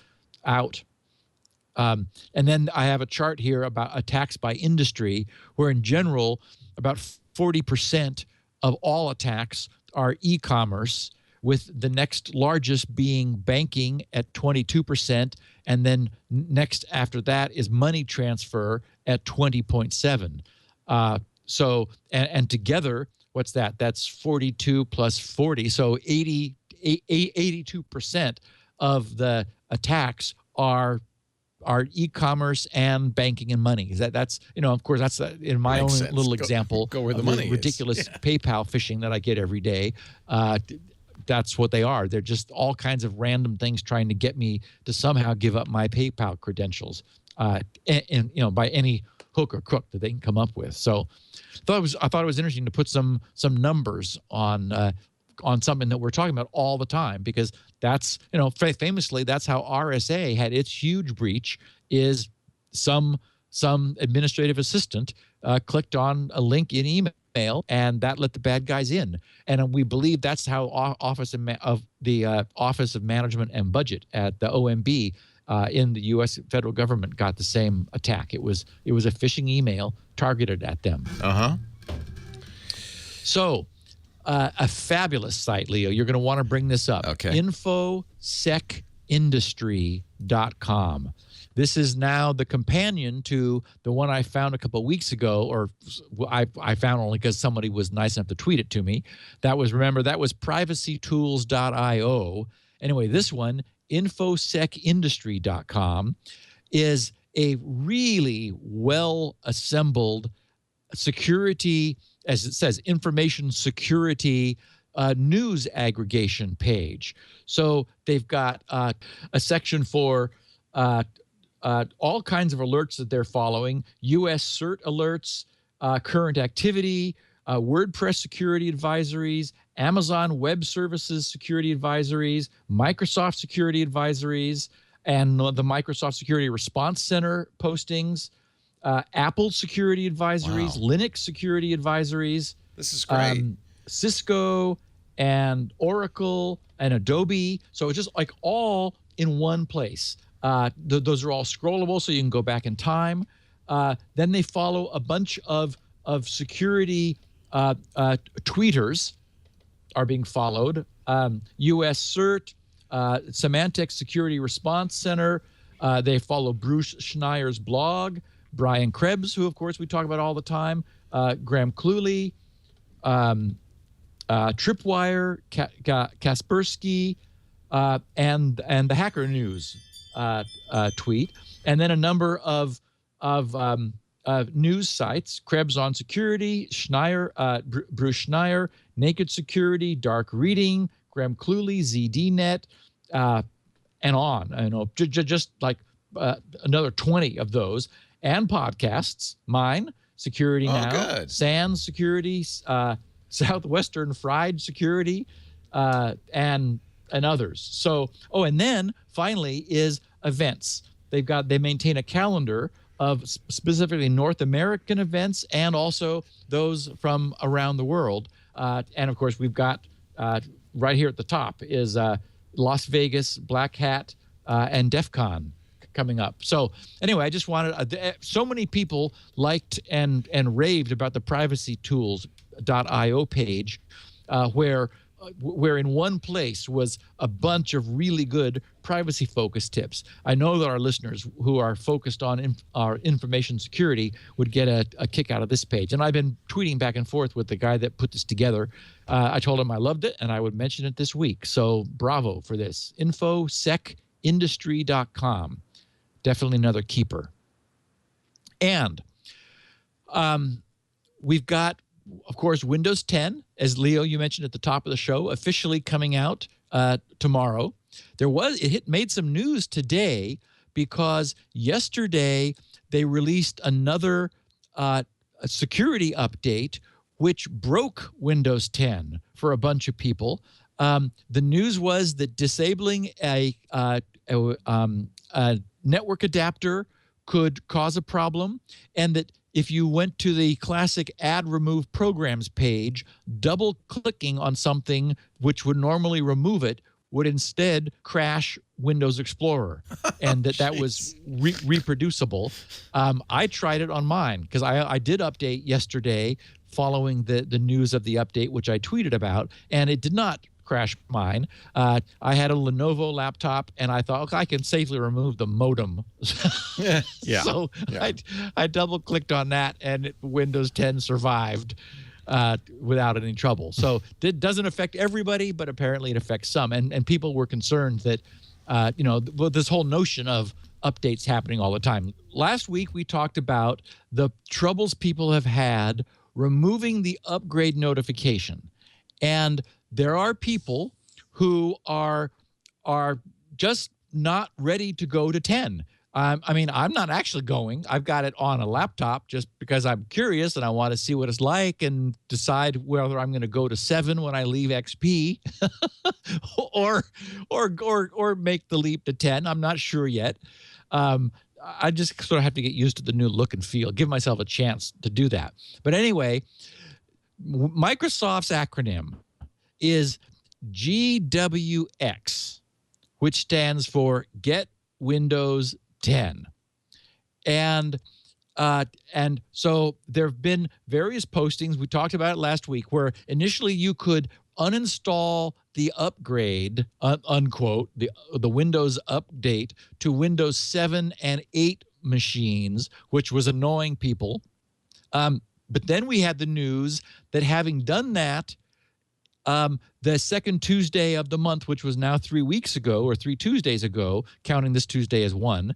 out. And then I have a chart here about attacks by industry, where in general about 40% of all attacks are e-commerce, with the next largest being banking at 22%, and then next after that is money transfer at 20.7%. So together, what's that? That's 42 plus 40, so 82% of the attacks are e-commerce and banking and money. That's of course that's in my own little example. Go where the money ridiculous is. Yeah. PayPal phishing that I get every day. That's what they are. They're just all kinds of random things trying to get me to somehow give up my PayPal credentials, and by any hook or crook that they can come up with. So, I thought it was interesting to put some numbers on something that we're talking about all the time, because that's famously that's how RSA had its huge breach. Is some administrative assistant clicked on a link in email email, and that let the bad guys in. And we believe that's how Office of Management and Budget at the OMB in the U.S. federal government got the same attack. It was a phishing email targeted at them. So a fabulous site, Leo. You're going to want to bring this up. Okay. infosecindustry.com. This is now the companion to the one I found a couple of weeks ago, or I found only because somebody was nice enough to tweet it to me. That was privacytools.io. Anyway, this one, infosecindustry.com, is a really well-assembled security, as it says, information security news aggregation page. So they've got a section for all kinds of alerts that they're following, U.S. CERT alerts, current activity, WordPress security advisories, Amazon Web Services security advisories, Microsoft security advisories, and the Microsoft Security Response Center postings, Apple security advisories, Linux security advisories. This is great. Cisco and Oracle and Adobe. So it's just like all in one place. Those are all scrollable, so you can go back in time. Then they follow a bunch of security tweeters are being followed. U.S. CERT, Symantec Security Response Center. They follow Bruce Schneier's blog, Brian Krebs, who, of course, we talk about all the time, Graham Cluley, Tripwire, Kaspersky, and the Hacker News tweet, and then a number of news sites: Krebs on Security, Schneier, Bruce Schneier, Naked Security, Dark Reading, Graham Cluley, ZDNet, and on. I know just like another 20 of those, and podcasts. Mine, Security Now, good. Sans Security, Southwestern Fried Security, and others. So, and then finally is events. They maintain a calendar of specifically North American events and also those from around the world. And of course, we've got right here at the top is Las Vegas, Black Hat, and DEF CON coming up. So anyway, I just wanted, so many people liked and raved about the privacytools.io page, where in one place was a bunch of really good privacy-focused tips. I know that our listeners who are focused on our information security would get a kick out of this page. And I've been tweeting back and forth with the guy that put this together. I told him I loved it, and I would mention it this week. So bravo for this. infosecindustry.com. Definitely another keeper. And we've got, of course, Windows 10, as Leo, you mentioned at the top of the show, officially coming out tomorrow. It made some news today because yesterday they released another security update which broke Windows 10 for a bunch of people. The news was that disabling a network adapter could cause a problem, and that if you went to the classic add remove programs page, double clicking on something which would normally remove it would instead crash Windows Explorer, and that was reproducible. I tried it on mine because I did update yesterday following the news of the update, which I tweeted about, and it did not crash mine. I had a Lenovo laptop, and I thought, okay, I can safely remove the modem. Yeah. So yeah. I double-clicked on that, and Windows 10 survived without any trouble. So it doesn't affect everybody, but apparently it affects some. And people were concerned that, this whole notion of updates happening all the time. Last week, we talked about the troubles people have had removing the upgrade notification. And there are people who are just not ready to go to 10. I mean, I'm not actually going. I've got it on a laptop just because I'm curious and I want to see what it's like and decide whether I'm going to go to 7 when I leave XP or make the leap to 10. I'm not sure yet. I just sort of have to get used to the new look and feel, give myself a chance to do that. But anyway, Microsoft's acronym is GWX, which stands for Get Windows 10. And so there have been various postings. We talked about it last week, where initially you could uninstall the upgrade, unquote, the Windows update to Windows 7 and 8 machines, which was annoying people. But then we had the news that having done that, the second Tuesday of the month, which was now 3 weeks ago, or 3 Tuesdays ago, counting this Tuesday as one,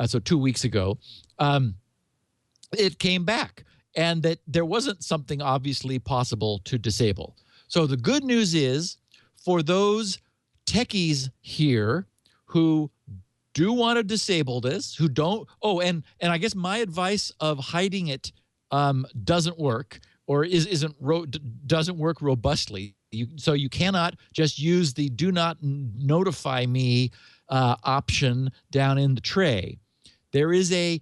so 2 weeks ago, it came back, and that there wasn't something obviously possible to disable. So the good news is, for those techies here who do want to disable this, who don't, and I guess my advice of hiding it doesn't work, or doesn't work robustly. So you cannot just use the do not notify me option down in the tray. There is a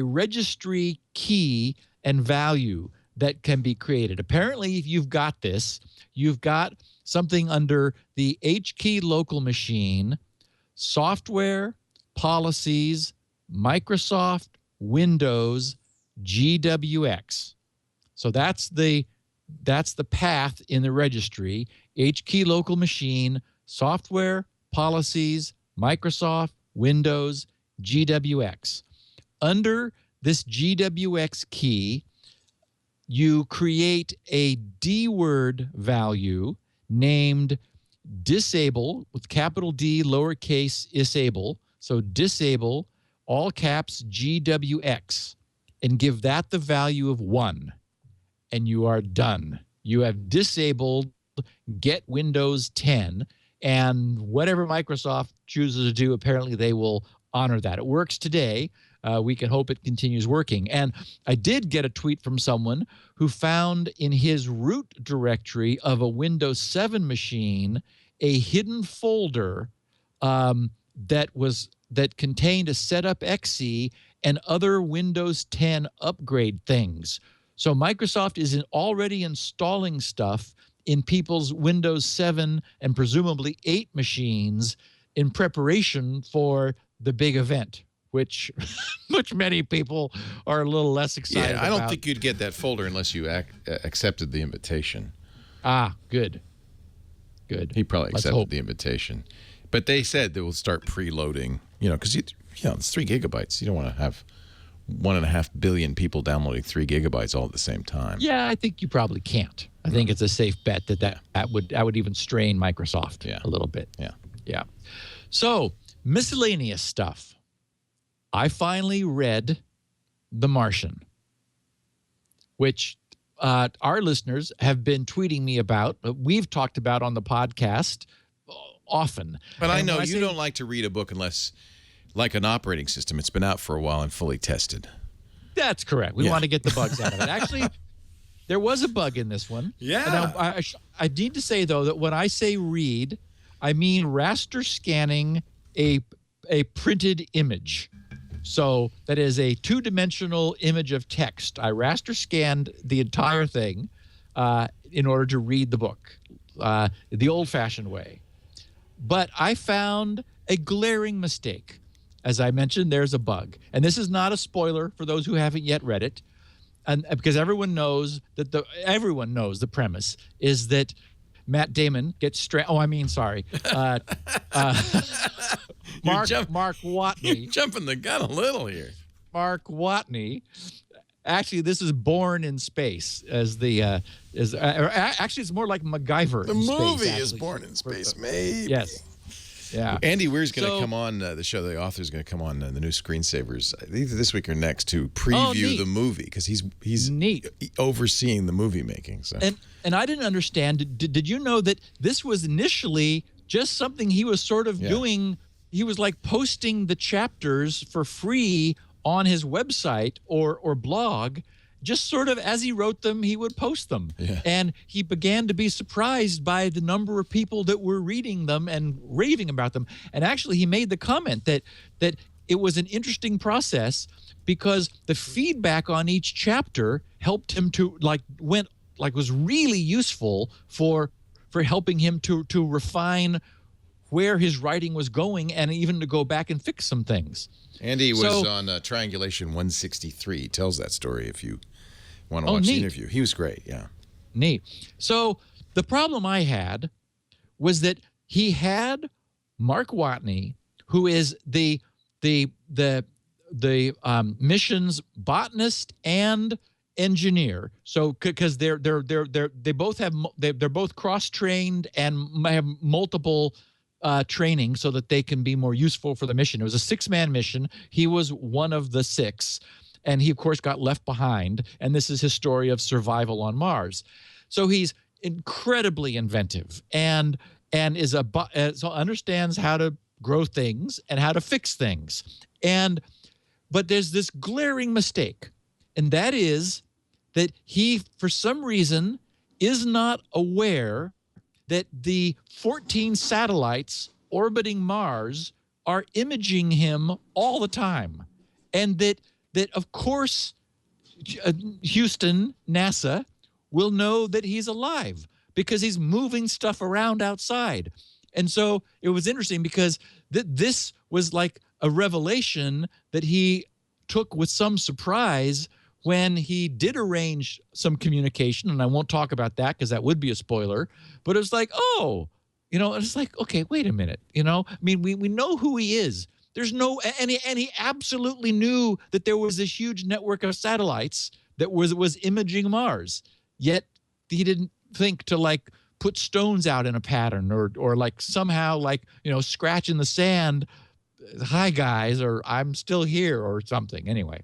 registry key and value that can be created. Apparently, if you've got this, you've got something under the HKey local machine, software, policies, Microsoft, Windows, GWX. So that's the path in the registry: HKey local machine, software, policies, Microsoft, Windows, GWX. Under this GWX key, you create a D-word value named disable, with capital D, lowercase disable. So disable, all caps GWX, and give that the value of 1. And you are done. You have disabled Get Windows 10, and whatever Microsoft chooses to do, apparently they will honor that. It works today. We can hope it continues working. And I did get a tweet from someone who found in his root directory of a Windows 7 machine a hidden folder that contained a setup.exe and other Windows 10 upgrade things. So Microsoft is already installing stuff in people's Windows 7 and presumably 8 machines in preparation for the big event, which many people are a little less excited about. I don't think you'd get that folder unless you accepted the invitation. Ah, good. Good. He probably accepted the invitation. But they said they will start preloading, because it's 3 gigabytes. You don't want to have 1.5 billion people downloading 3 gigabytes all at the same time. Yeah, I think you probably can't. I think it's a safe bet that would even strain Microsoft a little bit. Yeah. So, miscellaneous stuff. I finally read The Martian, which our listeners have been tweeting me about. We've talked about on the podcast often. But I know you don't like to read a book unless, like an operating system, it's been out for a while and fully tested. That's correct. We want to get the bugs out of it. Actually, there was a bug in this one. Yeah. Now, I need to say, though, that when I say read, I mean raster scanning a printed image. So that is a 2-dimensional image of text. I raster scanned the entire thing in order to read the book the old-fashioned way. But I found a glaring mistake. As I mentioned, there's a bug. And this is not a spoiler for those who haven't yet read it. And because everyone knows the premise is that Matt Damon gets Mark Watney. You're jumping the gun a little here. Mark Watney. Actually, this is Born in Space actually it's more like MacGyver. The movie is Born in Space, maybe. Yes. Yeah. Andy Weir's going to come on the show. The author's going to come on the new Screensavers either this week or next to preview the movie, because he's neat overseeing the movie making. So. And I didn't understand. Did you know that this was initially just something he was sort of doing? He was like posting the chapters for free on his website or blog. Just sort of as he wrote them, he would post them. Yeah. And he began to be surprised by the number of people that were reading them and raving about them. And actually, he made the comment that it was an interesting process because the feedback on each chapter helped him to, went was really useful for helping him to refine where his writing was going and even to go back and fix some things. Andy was on Triangulation 163. He tells that story if you want to watch the interview. He was great, yeah. Neat. So the problem I had was that he had Mark Watney, who is the mission's botanist and engineer. So because they're both cross-trained and have multiple training so that they can be more useful for the mission. It was a 6-man mission. He was one of the 6, and he of course got left behind. And this is his story of survival on Mars. So he's incredibly inventive and so understands how to grow things and how to fix things. But there's this glaring mistake, and that is that he, for some reason, is not aware that the 14 satellites orbiting Mars are imaging him all the time. And that of course, Houston, NASA, will know that he's alive because he's moving stuff around outside. And so it was interesting because this was like a revelation that he took with some surprise when he did arrange some communication, and I won't talk about that because that would be a spoiler, but it was like, oh, it's like, okay, wait a minute, I mean, we know who he is. There's no, and he absolutely knew that there was this huge network of satellites that was imaging Mars, yet he didn't think to like put stones out in a pattern or like somehow like, scratch in the sand, hi guys, or I'm still here or something. Anyway,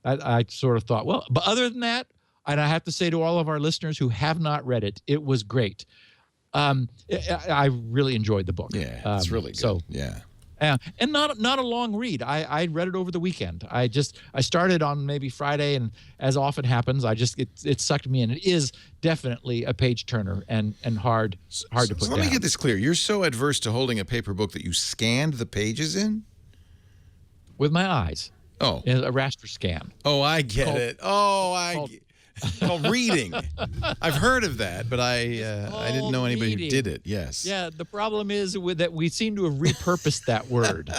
I sort of thought, well, but other than that, and I have to say to all of our listeners who have not read it, it was great. I really enjoyed the book. Yeah, it's really good. So, yeah. And not a long read. I read it over the weekend. I started on maybe Friday, and as often happens, it sucked me in. It is definitely a page turner and hard to put down. Let me get this clear. You're so adverse to holding a paper book that you scanned the pages in? With my eyes. Oh. In a raster scan. Oh, I get it. Called reading. I've heard of that, but I didn't know anybody who did it. Yes. Yeah, the problem is that we seem to have repurposed that word.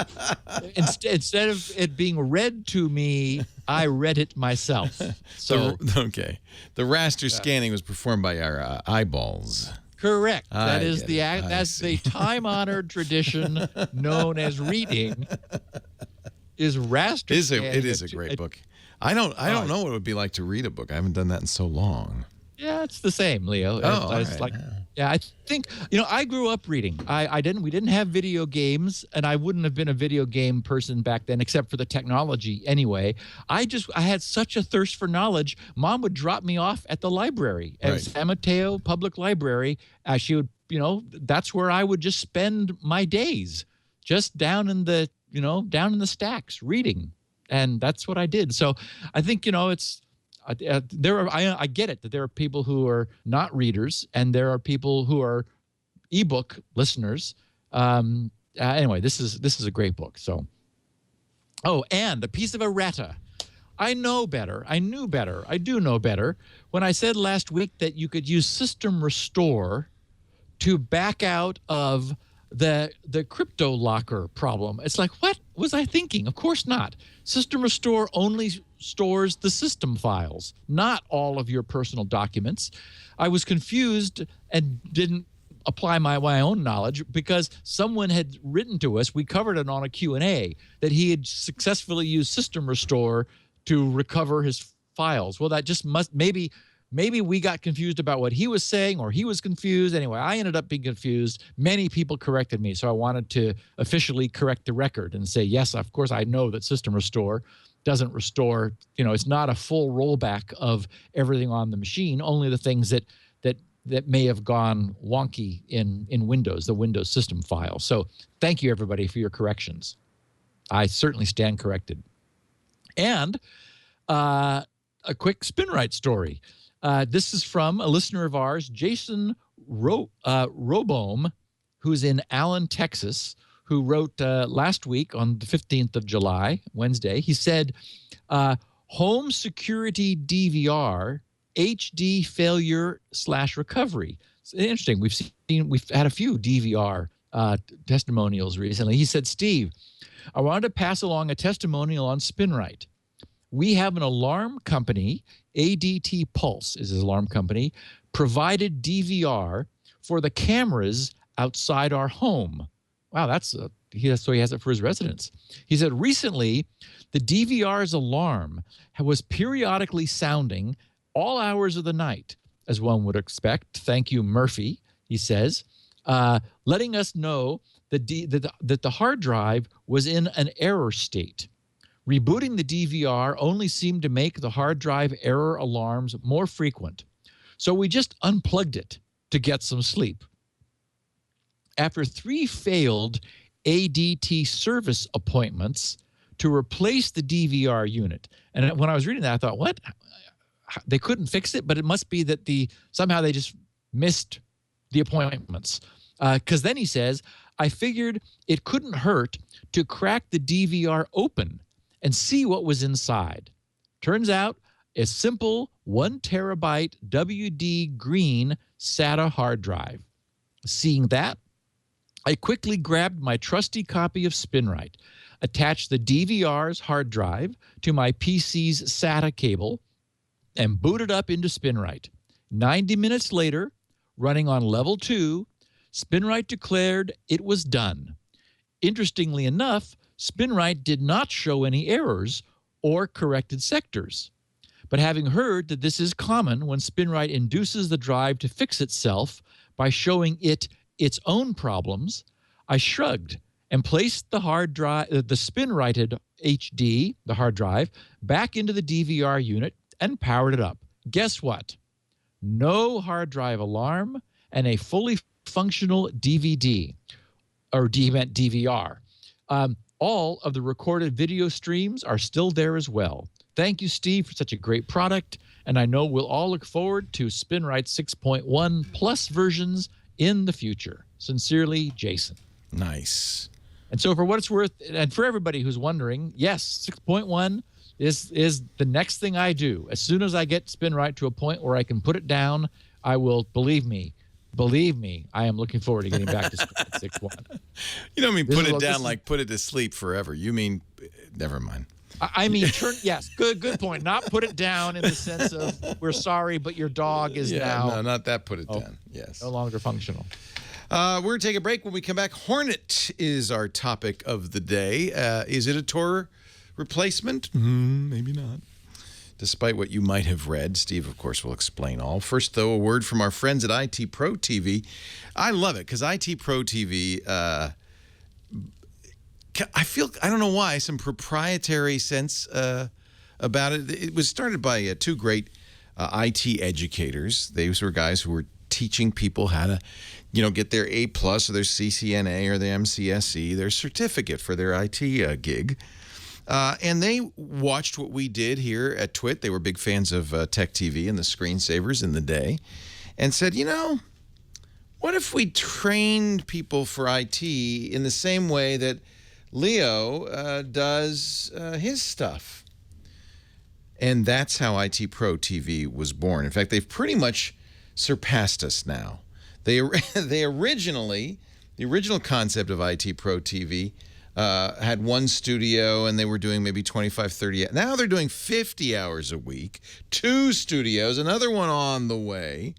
Instead of it being read to me, I read it myself. So okay. The raster scanning was performed by our eyeballs. Correct. That's the time-honored tradition known as reading. Is raster scanning. It is a great book. I don't know what it would be like to read a book. I haven't done that in so long. Yeah, it's the same, Leo. I think I grew up reading. We didn't have video games, and I wouldn't have been a video game person back then, except for the technology anyway. I had such a thirst for knowledge. Mom would drop me off at the library at San Mateo Public Library. She would, that's where I would just spend my days, just down in the stacks reading. And that's what I did. So I think, I get it that there are people who are not readers and there are people who are ebook listeners. Anyway, this is a great book. So, and a piece of errata. I know better. I knew better. I do know better. When I said last week that you could use system restore to back out of the crypto locker problem. It's like, what was I thinking? Of course not. System restore only stores the system files, not all of your personal documents. I was confused and didn't apply my own knowledge because someone had written to us, we covered it on a Q&A, that he had successfully used system restore to recover his files. Well, that just maybe we got confused about what he was saying, or he was confused. Anyway, I ended up being confused. Many people corrected me, so I wanted to officially correct the record and say, yes, of course, I know that system restore doesn't restore, it's not a full rollback of everything on the machine, only the things that may have gone wonky in Windows, the Windows system file. So thank you, everybody, for your corrections. I certainly stand corrected. And a quick Spinrite story. This is from a listener of ours, Jason Robome, who's in Allen, Texas, who wrote last week on the 15th of July, Wednesday. He said, home security DVR HD failure/recovery. It's interesting. We've had a few DVR testimonials recently. He said, Steve, I wanted to pass along a testimonial on Spinrite. We have an alarm company, ADT Pulse is his alarm company, provided DVR for the cameras outside our home. Wow, so he has it for his residents. He said, recently, the DVR's alarm was periodically sounding all hours of the night, as one would expect. Thank you, Murphy, he says, letting us know that the hard drive was in an error state. Rebooting the DVR only seemed to make the hard drive error alarms more frequent. So we just unplugged it to get some sleep. After 3 failed ADT service appointments to replace the DVR unit. And when I was reading that, I thought, what? They couldn't fix it, but it must be that somehow they just missed the appointments. Because then he says, I figured it couldn't hurt to crack the DVR open and see what was inside. Turns out, a simple 1 terabyte WD green SATA hard drive. Seeing that, I quickly grabbed my trusty copy of Spinrite, attached the DVR's hard drive to my PC's SATA cable, and booted up into Spinrite. 90 minutes later, running on level 2, Spinrite declared it was done. Interestingly enough, Spinrite did not show any errors or corrected sectors. But having heard that this is common when Spinrite induces the drive to fix itself by showing it its own problems, I shrugged and placed the hard drive, the Spinrited HD, the hard drive, back into the DVR unit and powered it up. Guess what? No hard drive alarm and a fully functional DVD, or DVR. All of the recorded video streams are still there as well. Thank you, Steve, for such a great product, and I know we'll all look forward to Spinrite 6.1 plus versions in the future. Sincerely, Jason. Nice. And so for what it's worth, and for everybody who's wondering, yes, 6.1 is the next thing I do. As soon as I get Spinrite to a point where I can put it down, I will, believe me, I am looking forward to getting back to 6.1. You don't mean put it down like put it to sleep forever. You mean, never mind. I mean, yes, good point. Not put it down in the sense of we're sorry, but your dog is now. No, not that put it down. Yes. No longer functional. We're going to take a break. When we come back, Hornet is our topic of the day. Is it a TOR replacement? Maybe not. Despite what you might have read, Steve, of course, will explain all. First, though, a word from our friends at IT Pro TV. I love it because IT Pro TV, I don't know why, some proprietary sense about it. It was started by 2 great IT educators. These were guys who were teaching people how to, get their A+ or their CCNA or their MCSE, their certificate for their IT gig. And they watched what we did here at Twit. They were big fans of Tech TV and the screensavers in the day and said, what if we trained people for IT in the same way that Leo does his stuff? And that's how IT Pro TV was born. In fact, they've pretty much surpassed us now. The original concept of IT Pro TV had 1 studio, and they were doing maybe 25, 30. Now they're doing 50 hours a week, 2 studios, another one on the way,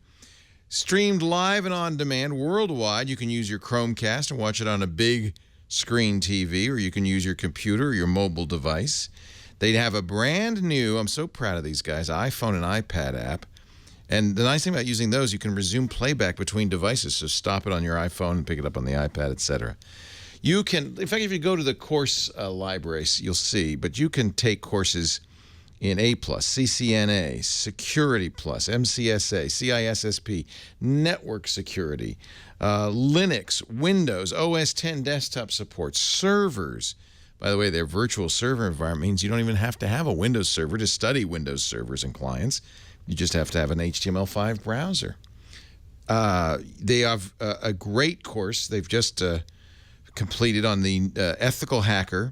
streamed live and on demand worldwide. You can use your Chromecast and watch it on a big screen TV, or you can use your computer or your mobile device. They'd have a brand new, I'm so proud of these guys, iPhone and iPad app. And the nice thing about using those, you can resume playback between devices. So stop it on your iPhone and pick it up on the iPad, etc. You can, in fact, if you go to the course libraries, you'll see, but you can take courses in A+, CCNA, Security+, MCSA, CISSP, Network Security, Linux, Windows, OS 10 desktop support, servers. By the way, their virtual server environment means you don't even have to have a Windows server to study Windows servers and clients. You just have to have an HTML5 browser. They have a great course they've just completed on the ethical hacker,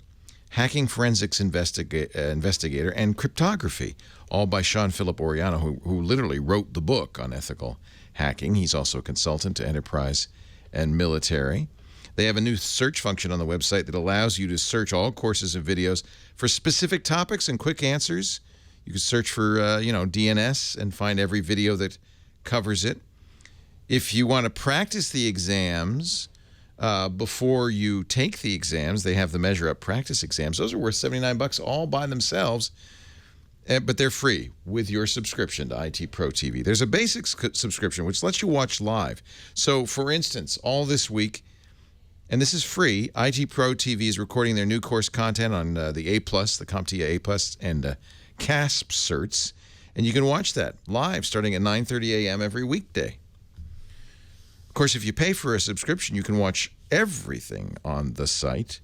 Hacking Forensics Investigator, and Cryptography, all by Sean Philip Oriano, who literally wrote the book on ethical hacking. He's also a consultant to enterprise and military. They have a new search function on the website that allows you to search all courses and videos for specific topics and quick answers. You can search for, DNS and find every video that covers it. If you want to practice the exams before you take the exams, they have the Measure Up practice exams. Those are worth $79 all by themselves, but they're free with your subscription to IT Pro TV. There's a basic subscription which lets you watch live. So, for instance, all this week, and this is free, IT Pro TV is recording their new course content on the A+, the CompTIA A+, and CASP certs, and you can watch that live starting at 9:30 a.m. every weekday. Of course, if you pay for a subscription, you can watch everything on the site,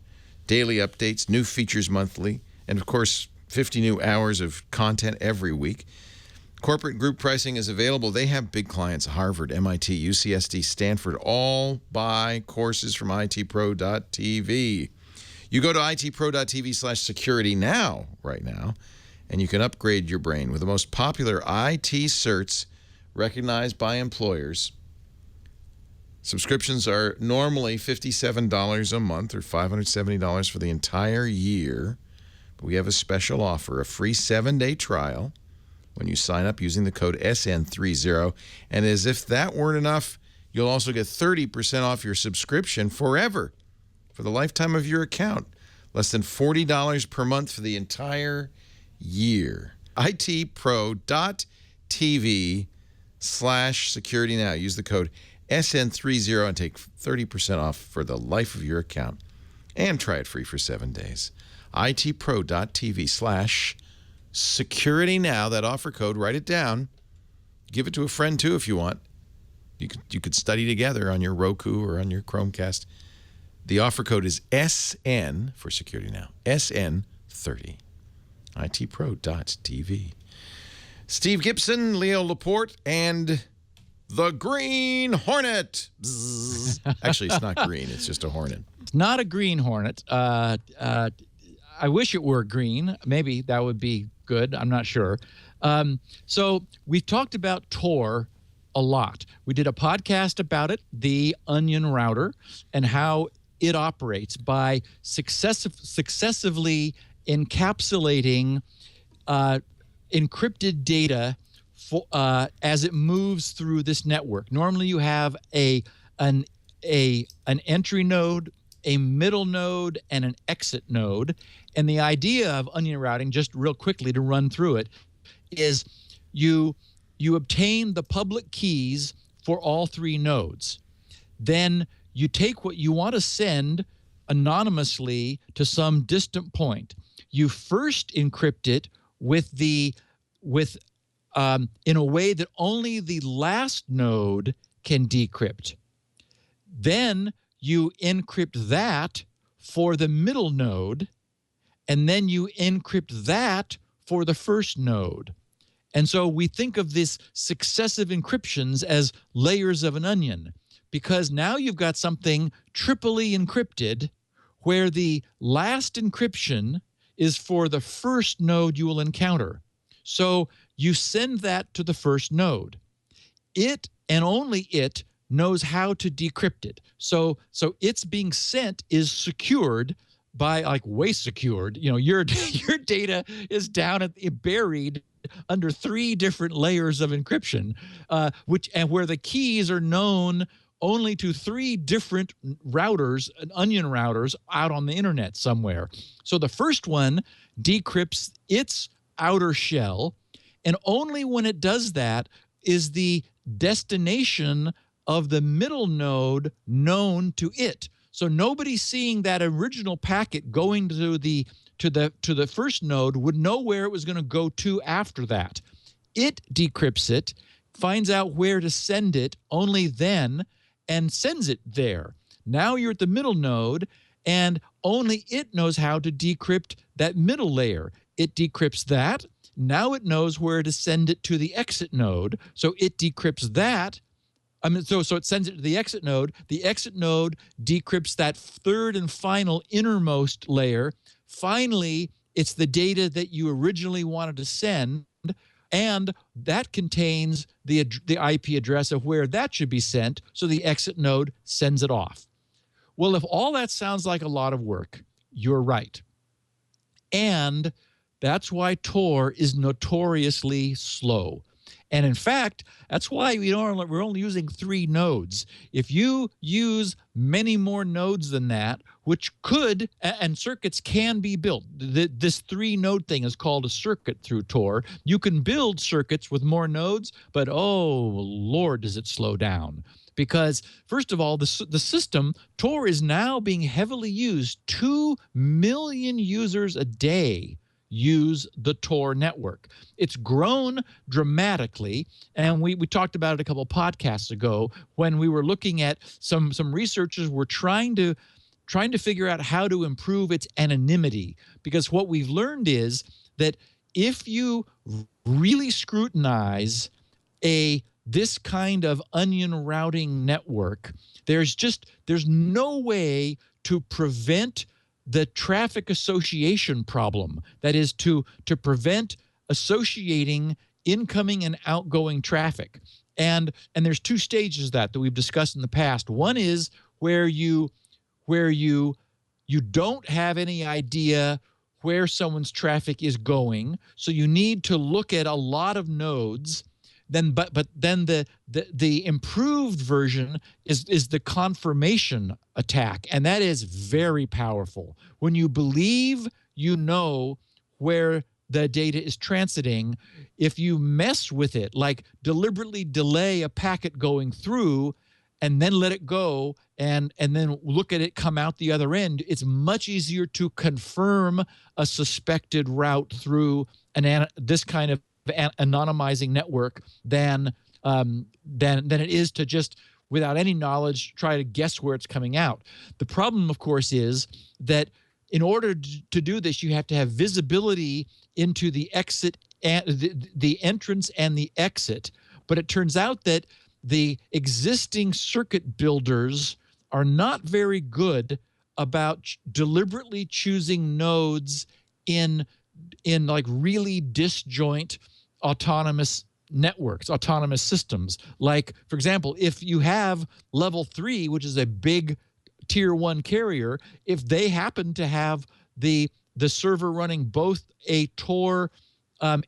daily updates, new features monthly, and of course, 50 new hours of content every week. Corporate group pricing is available. They have big clients: Harvard, MIT, UCSD, Stanford, all buy courses from itpro.tv. You go to itpro.tv/security now, right now, and you can upgrade your brain with the most popular IT certs recognized by employers. Subscriptions are normally $57 a month or $570 for the entire year. But we have a special offer, a free 7-day trial when you sign up using the code SN30. And as if that weren't enough, you'll also get 30% off your subscription forever for the lifetime of your account. Less than $40 per month for the entire year. itpro.tv/security now. Use the code SN30 and take 30% off for the life of your account. And try it free for 7 days. itpro.tv/security now. That offer code, write it down. Give it to a friend too if you want. You could study together on your Roku or on your Chromecast. The offer code is SN for security now. SN30. itpro.tv. Steve Gibson, Leo Laporte, and the Green Hornet. Actually, it's not green. It's just a Hornet. It's not a green Hornet. I wish it were green. Maybe that would be good. I'm not sure. So we've talked about Tor a lot. We did a podcast about it, the Onion router, and how it operates by successively encapsulating encrypted data as it moves through this network. Normally, you have an entry node, a middle node, and an exit node. And the idea of onion routing, just real quickly to run through it, is you obtain the public keys for all three nodes. Then you take what you want to send anonymously to some distant point. You first encrypt it in a way that only the last node can decrypt. Then you encrypt that for the middle node, and then you encrypt that for the first node. And so we think of this successive encryptions as layers of an onion, because now you've got something triply encrypted where the last encryption is for the first node you will encounter. So you send that to the first node. It, and only it, knows how to decrypt it. So it's being sent is secured by, like, way secured. You know, your data is buried under 3 different layers of encryption, where the keys are known only to 3 different routers, onion routers, out on the internet somewhere. So the first one decrypts its outer shell, and only when it does that is the destination of the middle node known to it. So nobody seeing that original packet going to the first node would know where it was going to go to after that. It decrypts it, finds out where to send it only then, and sends it there. Now you're at the middle node, and only it knows how to decrypt that middle layer. It decrypts that. Now it knows where to send it to the exit node, so it decrypts that So it sends it to the exit node. The exit node decrypts that third and final innermost layer. Finally, it's the data that you originally wanted to send, and that contains the IP address of where that should be sent, so the exit node sends it off. Well, if all that sounds like a lot of work, you're right. And that's why Tor is notoriously slow. And in fact, that's why we're only using 3 nodes. If you use many more nodes than that, which could, and circuits can be built. This 3-node thing is called a circuit through Tor. You can build circuits with more nodes, but oh, Lord, does it slow down. Because, first of all, the system, Tor, is now being heavily used. 2 million users a day use the Tor network. It's grown dramatically, and we talked about it a couple of podcasts ago when we were looking at some researchers were trying to figure out how to improve its anonymity, because what we've learned is that if you really scrutinize this kind of onion routing network, there's no way to prevent the traffic association problem. That is to prevent associating incoming and outgoing traffic. And there's 2 stages that we've discussed in the past. One is where you don't have any idea where someone's traffic is going, so you need to look at a lot of nodes. But then the improved version is the confirmation attack, and that is very powerful. When you believe you know where the data is transiting, if you mess with it, like deliberately delay a packet going through and then let it go and then look at it come out the other end, it's much easier to confirm a suspected route through this kind of anonymizing network than it is to just, without any knowledge, try to guess where it's coming out. The problem, of course, is that in order to do this, you have to have visibility into the exit, and the entrance and the exit. But it turns out that the existing circuit builders are not very good about deliberately choosing nodes in like really disjoint autonomous networks, autonomous systems. Like, for example, if you have level 3, which is a big tier 1 carrier, if they happen to have the server running both a Tor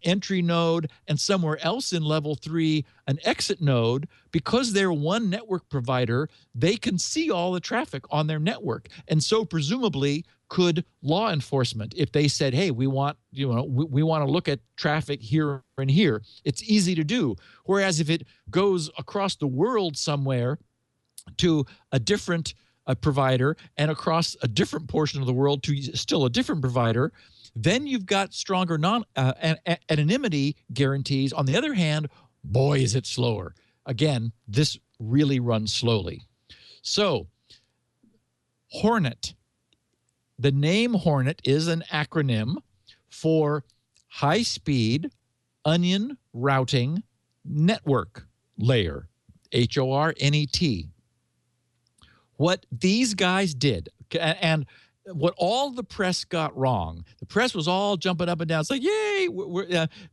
entry node and somewhere else in level 3 an exit node, because they're one network provider, they can see all the traffic on their network. And so presumably could law enforcement, if they said, hey, we want to look at traffic here and here, it's easy to do. Whereas if it goes across the world somewhere to a different provider and across a different portion of the world to still a different provider, then you've got stronger anonymity guarantees. On the other hand, boy, is it slower. Again, this really runs slowly. So, HORNET. The name HORNET is an acronym for High-Speed Onion Routing Network Layer, HORNET. What these guys did, and what all the press got wrong, the press was all jumping up and down. It's like, yay!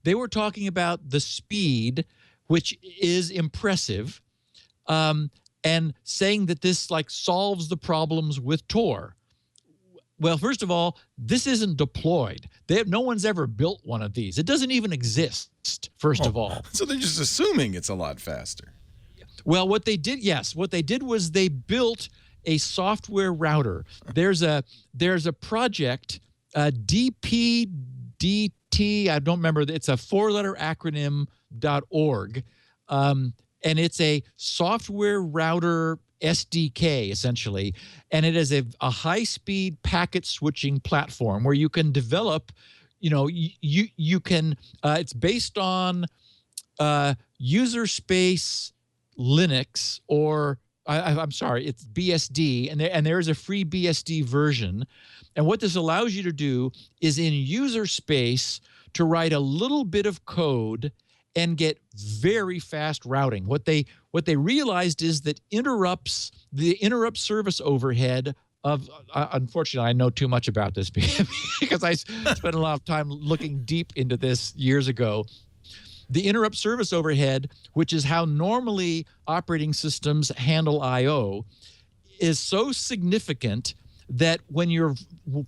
They were talking about the speed, which is impressive, and saying that this like solves the problems with Tor. Well, first of all, this isn't deployed. No one's ever built one of these. It doesn't even exist, first of all. So they're just assuming it's a lot faster. Well, what they did was they built a software router. There's a project, DPDT, I don't remember, it's a 4-letter acronym.org, and it's a software router SDK, essentially, and it is a high-speed packet switching platform where you can develop, you can, it's based on user space Linux, or I'm sorry, it's BSD, and there is a free BSD version. And what this allows you to do is in user space to write a little bit of code and get very fast routing. What they realized is that the interrupt service overhead of unfortunately, I know too much about this because I spent a lot of time looking deep into this years ago. The interrupt service overhead, which is how normally operating systems handle I/O, is so significant that when you're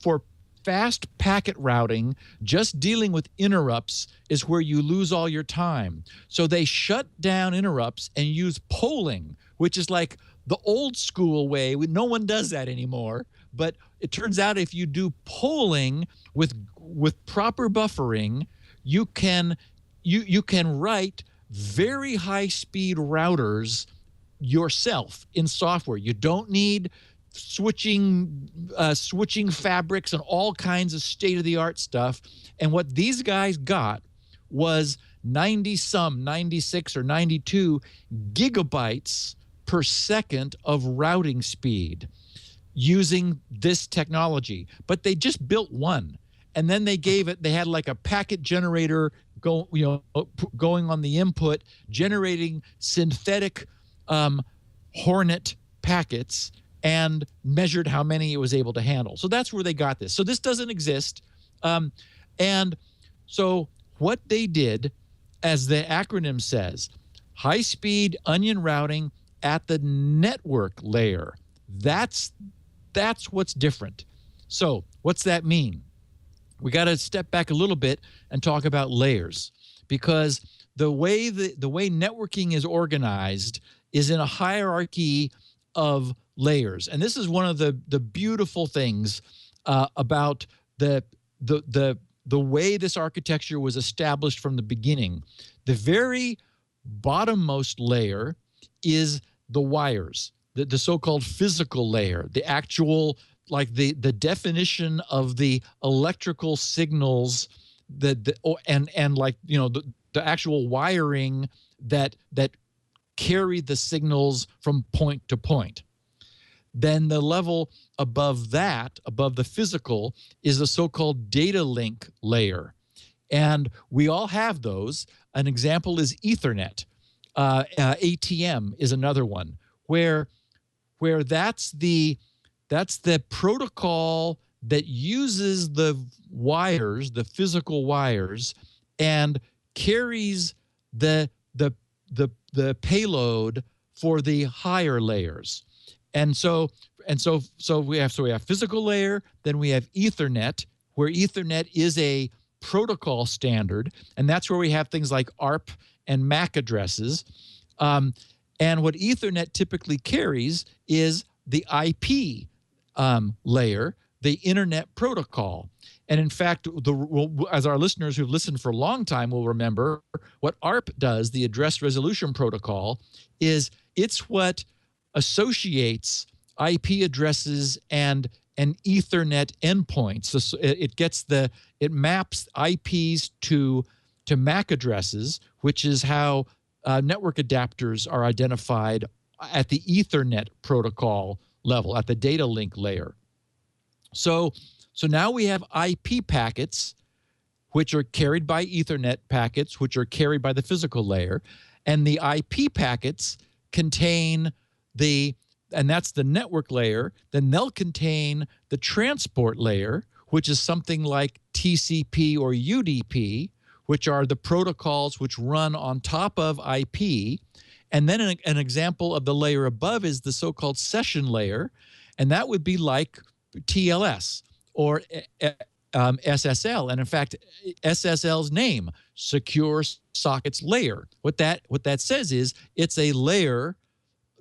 for fast packet routing, just dealing with interrupts is where you lose all your time. So they shut down interrupts and use polling, which is like the old school way. No one does that anymore. But it turns out if you do polling with proper buffering, you can write very high speed routers yourself in software. You don't need switching fabrics and all kinds of state-of-the-art stuff. And what these guys got was 96 or 92 gigabytes per second of routing speed using this technology. But they just built one, and then they had like a packet generator going on the input, generating synthetic HORNET packets, and measured how many it was able to handle. So that's where they got this. So this doesn't exist. And so what they did, as the acronym says, high-speed onion routing at the network layer. That's what's different. So what's that mean? We got to step back a little bit and talk about layers, because the way networking is organized is in a hierarchy of layers. And this is one of the beautiful things about the way this architecture was established from the beginning. The very bottommost layer is the wires, the so-called physical layer, the actual, like the definition of the electrical signals and like, the actual wiring that carry the signals from point to point. Then the level above that, above the physical, is the so-called data link layer. And we all have those. An example is Ethernet. ATM is another one, where that's the protocol that uses the wires, the physical wires, and carries the payload for the higher layers. And so we have physical layer, then we have Ethernet, where Ethernet is a protocol standard, and that's where we have things like ARP and MAC addresses. And what Ethernet typically carries is the IP layer, the Internet Protocol. And in fact, as our listeners who've listened for a long time will remember, what ARP does, the Address Resolution Protocol, is it's what associates IP addresses and Ethernet endpoints. So it maps IPs to MAC addresses, which is how network adapters are identified at the Ethernet protocol level, at the data link layer. So now we have IP packets, which are carried by Ethernet packets, which are carried by the physical layer. And the IP packets contain and that's the network layer. Then they'll contain the transport layer, which is something like TCP or UDP, which are the protocols which run on top of IP. And then an example of the layer above is the so-called session layer, and that would be like TLS or SSL. And in fact, SSL's name, Secure Sockets Layer. What that says is it's a layer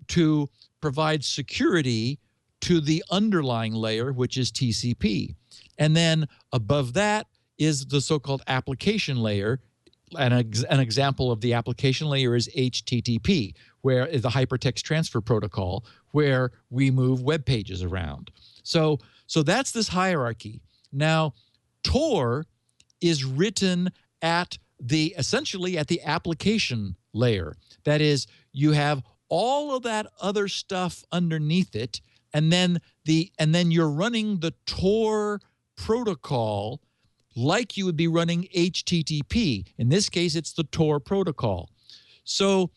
to provide security to the underlying layer, which is TCP. And then above that is the so-called application layer. And an example of the application layer is HTTP, where is the hypertext transfer protocol, where we move web pages around. So that's this hierarchy. Now, TOR is written essentially at the application layer. That is, you have all of that other stuff underneath it, and then you're running the TOR protocol like you would be running HTTP. In this case, it's the Tor protocol. So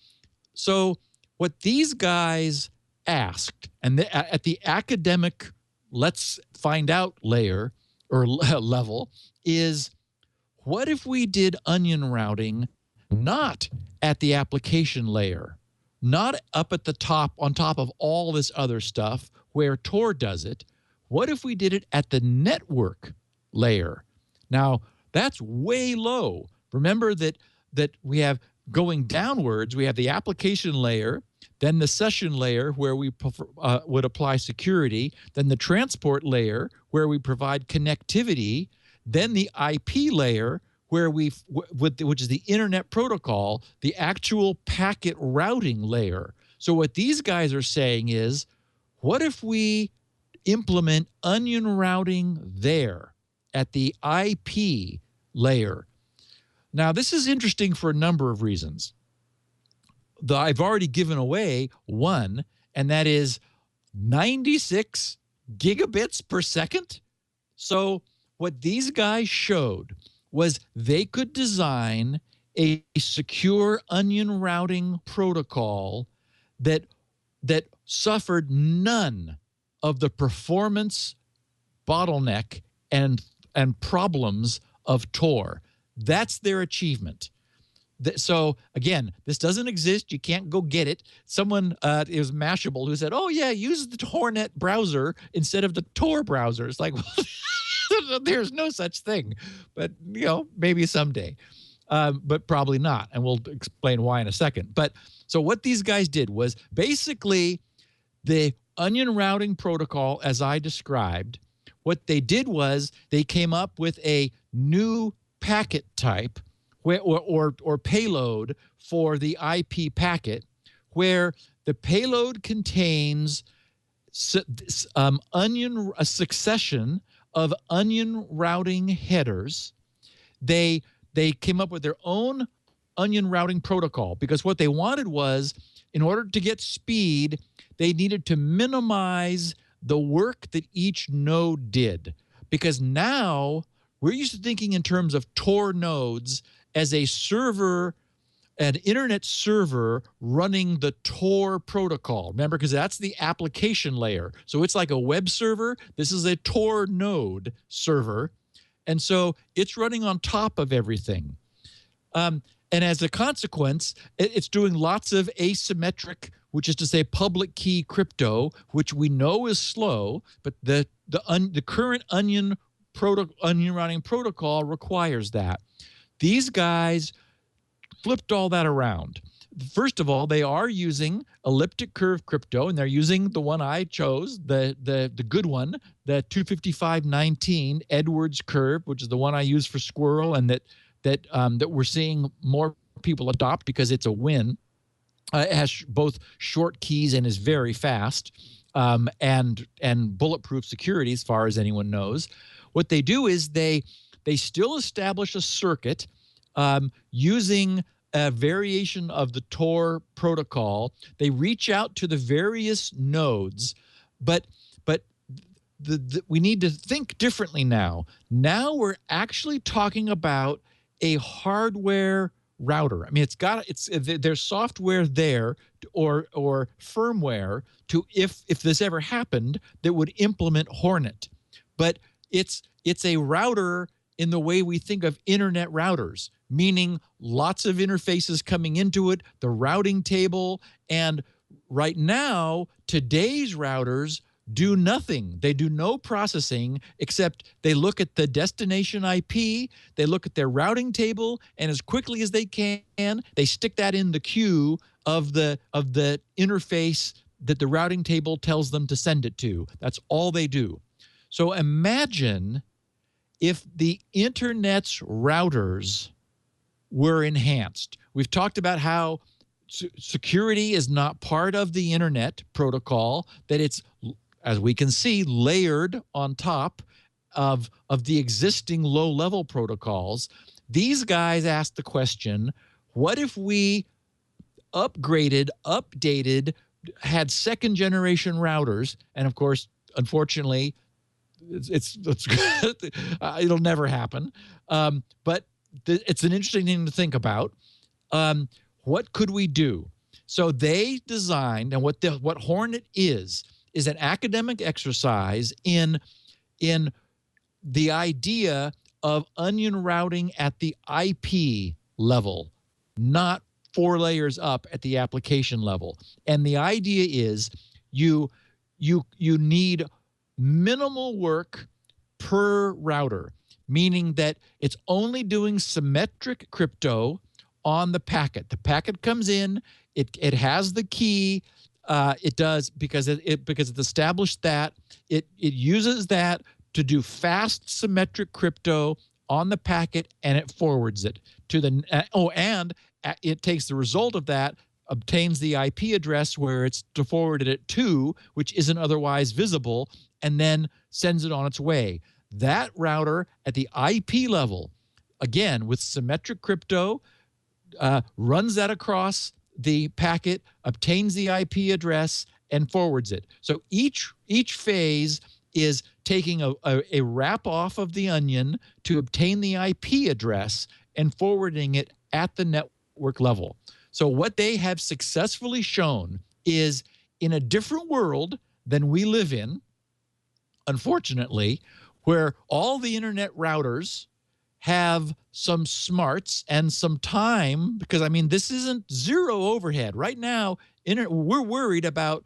what these guys asked, and at the academic let's find out layer or level, is what if we did onion routing not at the application layer, not up at the top on top of all this other stuff where Tor does it? What if we did it at the network layer? Now, that's way low. Remember that we have going downwards, we have the application layer, then the session layer where we would apply security, then the transport layer where we provide connectivity, then the IP layer where which is the internet protocol, the actual packet routing layer. So what these guys are saying is, what if we implement onion routing there at the IP layer? Now, this is interesting for a number of reasons. I've already given away one, and that is 96 gigabits per second. So what these guys showed was they could design a secure onion routing protocol that suffered none of the performance bottleneck and problems of Tor. That's their achievement. So again, this doesn't exist. You can't go get it. Someone, it was Mashable, who said, "Oh yeah, use the HORNET browser instead of the Tor browser." It's like, there's no such thing. But maybe someday, but probably not. And we'll explain why in a second. But so what these guys did was basically the onion routing protocol, as I described. What they did was they came up with a new packet type or payload for the IP packet, where the payload contains a succession of onion routing headers. They came up with their own onion routing protocol, because what they wanted was, in order to get speed, they needed to minimize the work that each node did. Because now we're used to thinking in terms of Tor nodes as a server, an internet server running the Tor protocol. Remember, because that's the application layer. So it's like a web server. This is a Tor node server. And so it's running on top of everything. And as a consequence, it's doing lots of asymmetric, which is to say public key crypto, which we know is slow, but the current onion routing protocol requires that. These guys flipped all that around. First of all, they are using elliptic curve crypto, and they're using the one I chose, the good one, the 255.19 Edwards curve, which is the one I use for Squirrel, and that we're seeing more people adopt because it's a win. It has both short keys and is very fast, and bulletproof security as far as anyone knows. What they do is they still establish a circuit using a variation of the Tor protocol. They reach out to the various nodes, but we need to think differently now. Now we're actually talking about a hardware router. I mean, there's software there or firmware to if this ever happened that would implement HORNET, but it's a router in the way we think of internet routers, meaning lots of interfaces coming into it, the routing table, and right now today's routers do nothing. They do no processing, except they look at the destination IP, they look at their routing table, and as quickly as they can, they stick that in the queue of the interface that the routing table tells them to send it to. That's all they do. So imagine if the internet's routers were enhanced. We've talked about how security is not part of the internet protocol, that it's, as we can see, layered on top of the existing low-level protocols. These guys asked the question, what if we upgraded, updated, had second-generation routers? And of course, unfortunately, it'll never happen. But it's an interesting thing to think about. What could we do? So they designed, and what HORNET is an academic exercise in the idea of onion routing at the IP level, not 4 layers up at the application level. And the idea is you need minimal work per router, meaning that it's only doing symmetric crypto on the packet. The packet comes in, it has the key, it does because it's established that it uses that to do fast symmetric crypto on the packet, and it forwards it to the and it takes the result of that, obtains the IP address where it's to forward it to, which isn't otherwise visible, and then sends it on its way. That router at the IP level, again with symmetric crypto, runs that across the packet, obtains the IP address, and forwards it. So each phase is taking a wrap off of the onion to obtain the IP address and forwarding it at the network level. So what they have successfully shown is, in a different world than we live in, unfortunately, where all the internet routers have some smarts and some time, because I mean, this isn't zero overhead. Right now, we're worried about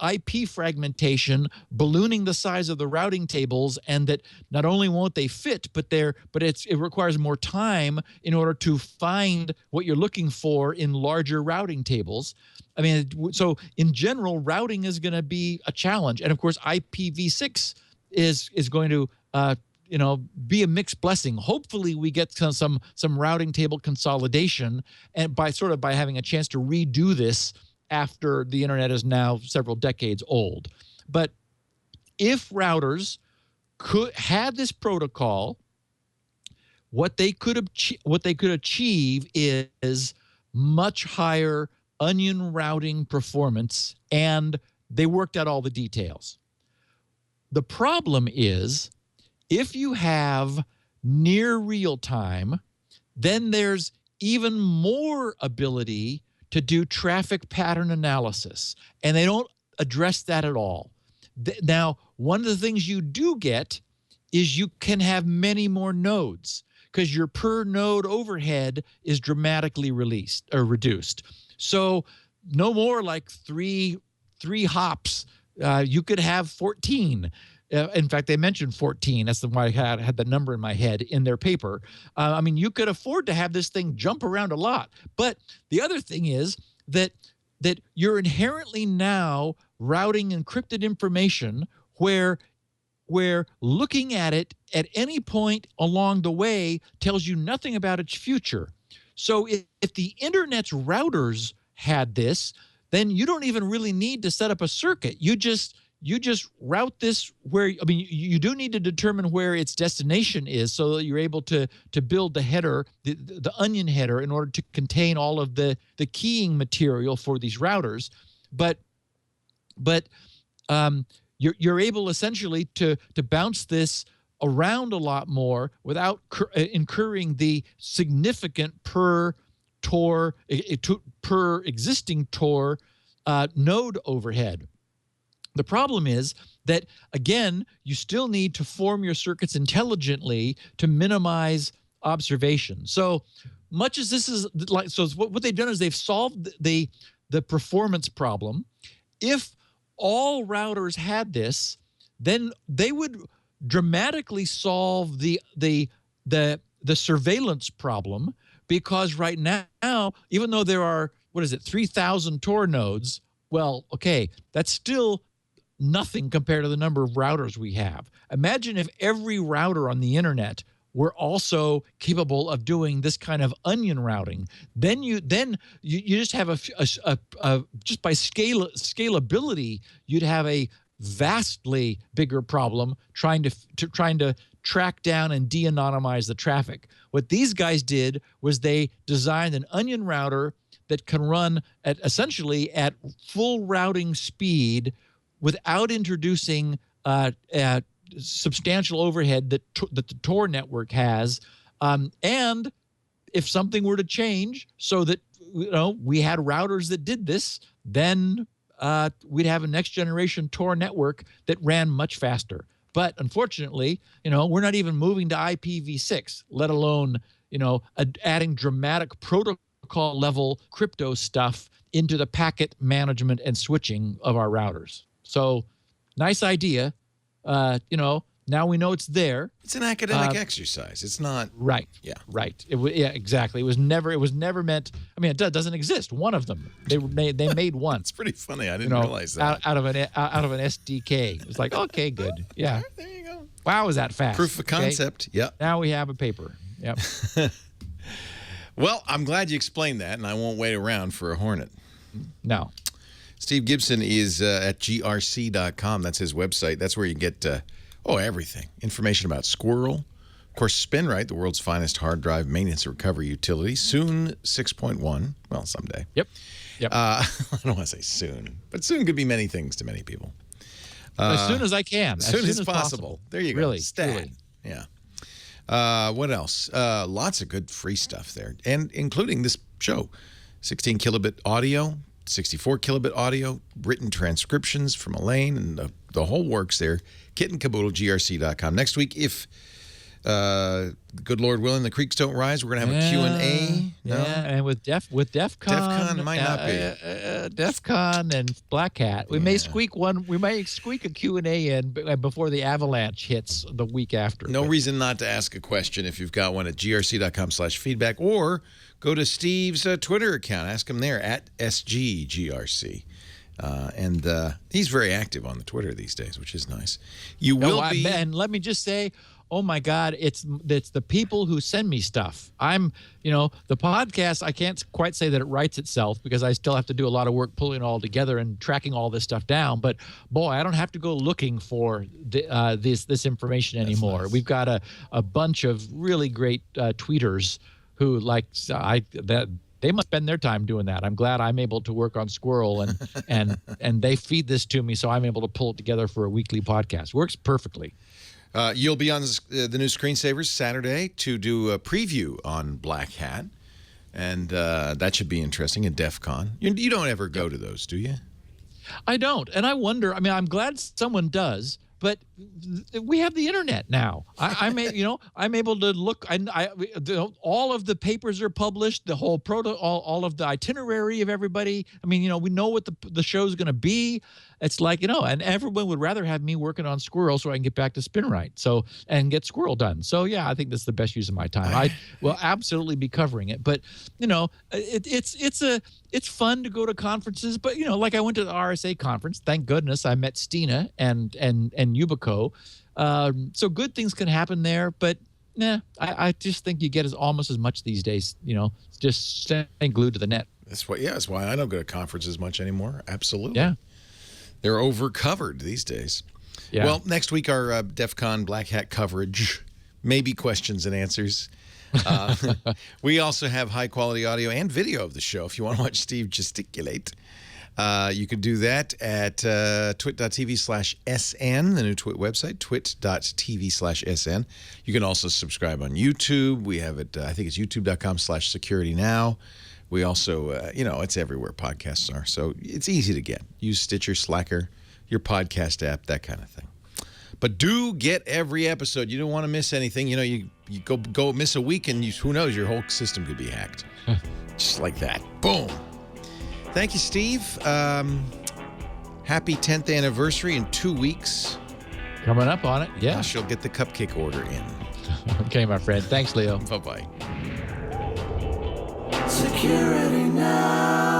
IP fragmentation ballooning the size of the routing tables, and that not only won't they fit, but it requires more time in order to find what you're looking for in larger routing tables. I mean, so in general, routing is going to be a challenge, and of course, IPv6 is going to be a mixed blessing. Hopefully, we get some routing table consolidation, and by having a chance to redo this after the internet is now several decades old. But if routers had this protocol, what they could achieve is much higher onion routing performance, and they worked out all the details. The problem is, if you have near real time, then there's even more ability to do traffic pattern analysis, and they don't address that at all. Now, one of the things you do get is you can have many more nodes, because your per node overhead is dramatically reduced. So no more like three hops. You could have 14. In fact, they mentioned 14. That's why I had the number in my head in their paper. I mean, you could afford to have this thing jump around a lot. But the other thing is that you're inherently now routing encrypted information where looking at it at any point along the way tells you nothing about its future. So if the internet's routers had this, then you don't even really need to set up a circuit. You just route this where, I mean, you do need to determine where its destination is so that you're able to build the header, the onion header, in order to contain all of the keying material for these routers. But you're able essentially to bounce this around a lot more without incurring the significant per existing Tor node overhead. The problem is that, again, you still need to form your circuits intelligently to minimize observation. So much as this is like, so what they've done is they've solved the performance problem. If all routers had this, then they would dramatically solve the surveillance problem, because right now, even though there are, 3,000 Tor nodes, well, okay, that's still nothing compared to the number of routers we have. Imagine if every router on the internet were also capable of doing this kind of onion routing. Then you just have just by scalability, you'd have a vastly bigger problem trying to track down and de-anonymize the traffic. What these guys did was they designed an onion router that can run essentially at full routing speed without introducing substantial overhead that the Tor network has, and if something were to change so that we had routers that did this, then we'd have a next generation Tor network that ran much faster. But unfortunately, we're not even moving to IPv6, let alone adding dramatic protocol level crypto stuff into the packet management and switching of our routers. So nice idea. Now we know it's there. It's an academic exercise. It's not right. Yeah, right. Yeah, exactly. It was never meant. I mean, it doesn't exist. One of them. They made one. It's pretty funny. I didn't realize that. Out of an SDK. It's like, okay, good. Yeah. There you go. Wow, was that fast? Proof of concept. Okay? Yeah. Now we have a paper. Yep. Well, I'm glad you explained that, and I won't wait around for a Hornet. No. Steve Gibson is at grc.com. That's his website. That's where you get everything. Information about Squirrel. Of course, Spinrite, the world's finest hard drive maintenance and recovery utility. Soon 6.1. Well, someday. Yep. I don't want to say soon, but soon could be many things to many people. As soon as I can. As soon as possible. There you go. Really. Stat. Really. Yeah. What else? Lots of good free stuff there, and including this show. 16 kilobit audio, 64 kilobit audio, written transcriptions from Elaine, and the whole works there. Kit and caboodle, grc.com. Next week, if good Lord willing, the creeks don't rise, we're going to have a Q&A. No? Yeah, and with DEF CON might not be. DEF CON and Black Hat. We may squeak a Q&A in before the avalanche hits the week after. No reason not to ask a question if you've got one at grc.com/feedback, or go to Steve's Twitter account. Ask him there at SGGRC. And he's very active on the Twitter these days, which is nice. And let me just say, oh my God, it's the people who send me stuff. The podcast, I can't quite say that it writes itself because I still have to do a lot of work pulling it all together and tracking all this stuff down. But boy, I don't have to go looking for this information anymore. Nice. We've got a bunch of really great tweeters who they must spend their time doing that. I'm glad I'm able to work on Squirrel and they feed this to me, so I'm able to pull it together for a weekly podcast. Works perfectly. You'll be on the new Screensavers Saturday to do a preview on Black Hat, and that should be interesting. And DEF CON. You don't ever go to those, do you? I don't, and I wonder. I mean, I'm glad someone does. But we have the internet now. I'm able to look. All of the papers are published. The whole all of the itinerary of everybody. I mean, we know what the show's going to be. It's like, and everyone would rather have me working on Squirrel so I can get back to Spinrite. And get Squirrel done. So yeah, I think that's the best use of my time. I will absolutely be covering it. But it's fun to go to conferences. But like I went to the RSA conference. Thank goodness I met Stina and Yubico. So good things can happen there. But I just think you get almost as much these days. Just staying glued to the net. That's why I don't go to conferences much anymore. Absolutely. Yeah. They're overcovered these days. Yeah. Well, next week, our DEF CON Black Hat coverage, maybe questions and answers. We also have high-quality audio and video of the show. If you want to watch Steve gesticulate, you can do that at twit.tv/SN, the new Twit website, twit.tv/SN. You can also subscribe on YouTube. We have it, I think it's youtube.com/securitynow. We also, it's everywhere podcasts are, so it's easy to get. Use Stitcher, Slacker, your podcast app, that kind of thing. But do get every episode. You don't want to miss anything. You go miss a week, and who knows, your whole system could be hacked. Just like that. Boom. Thank you, Steve. Happy 10th anniversary in 2 weeks. Coming up on it, yeah. She'll get the cupcake order in. Okay, my friend. Thanks, Leo. Bye-bye. Security Now.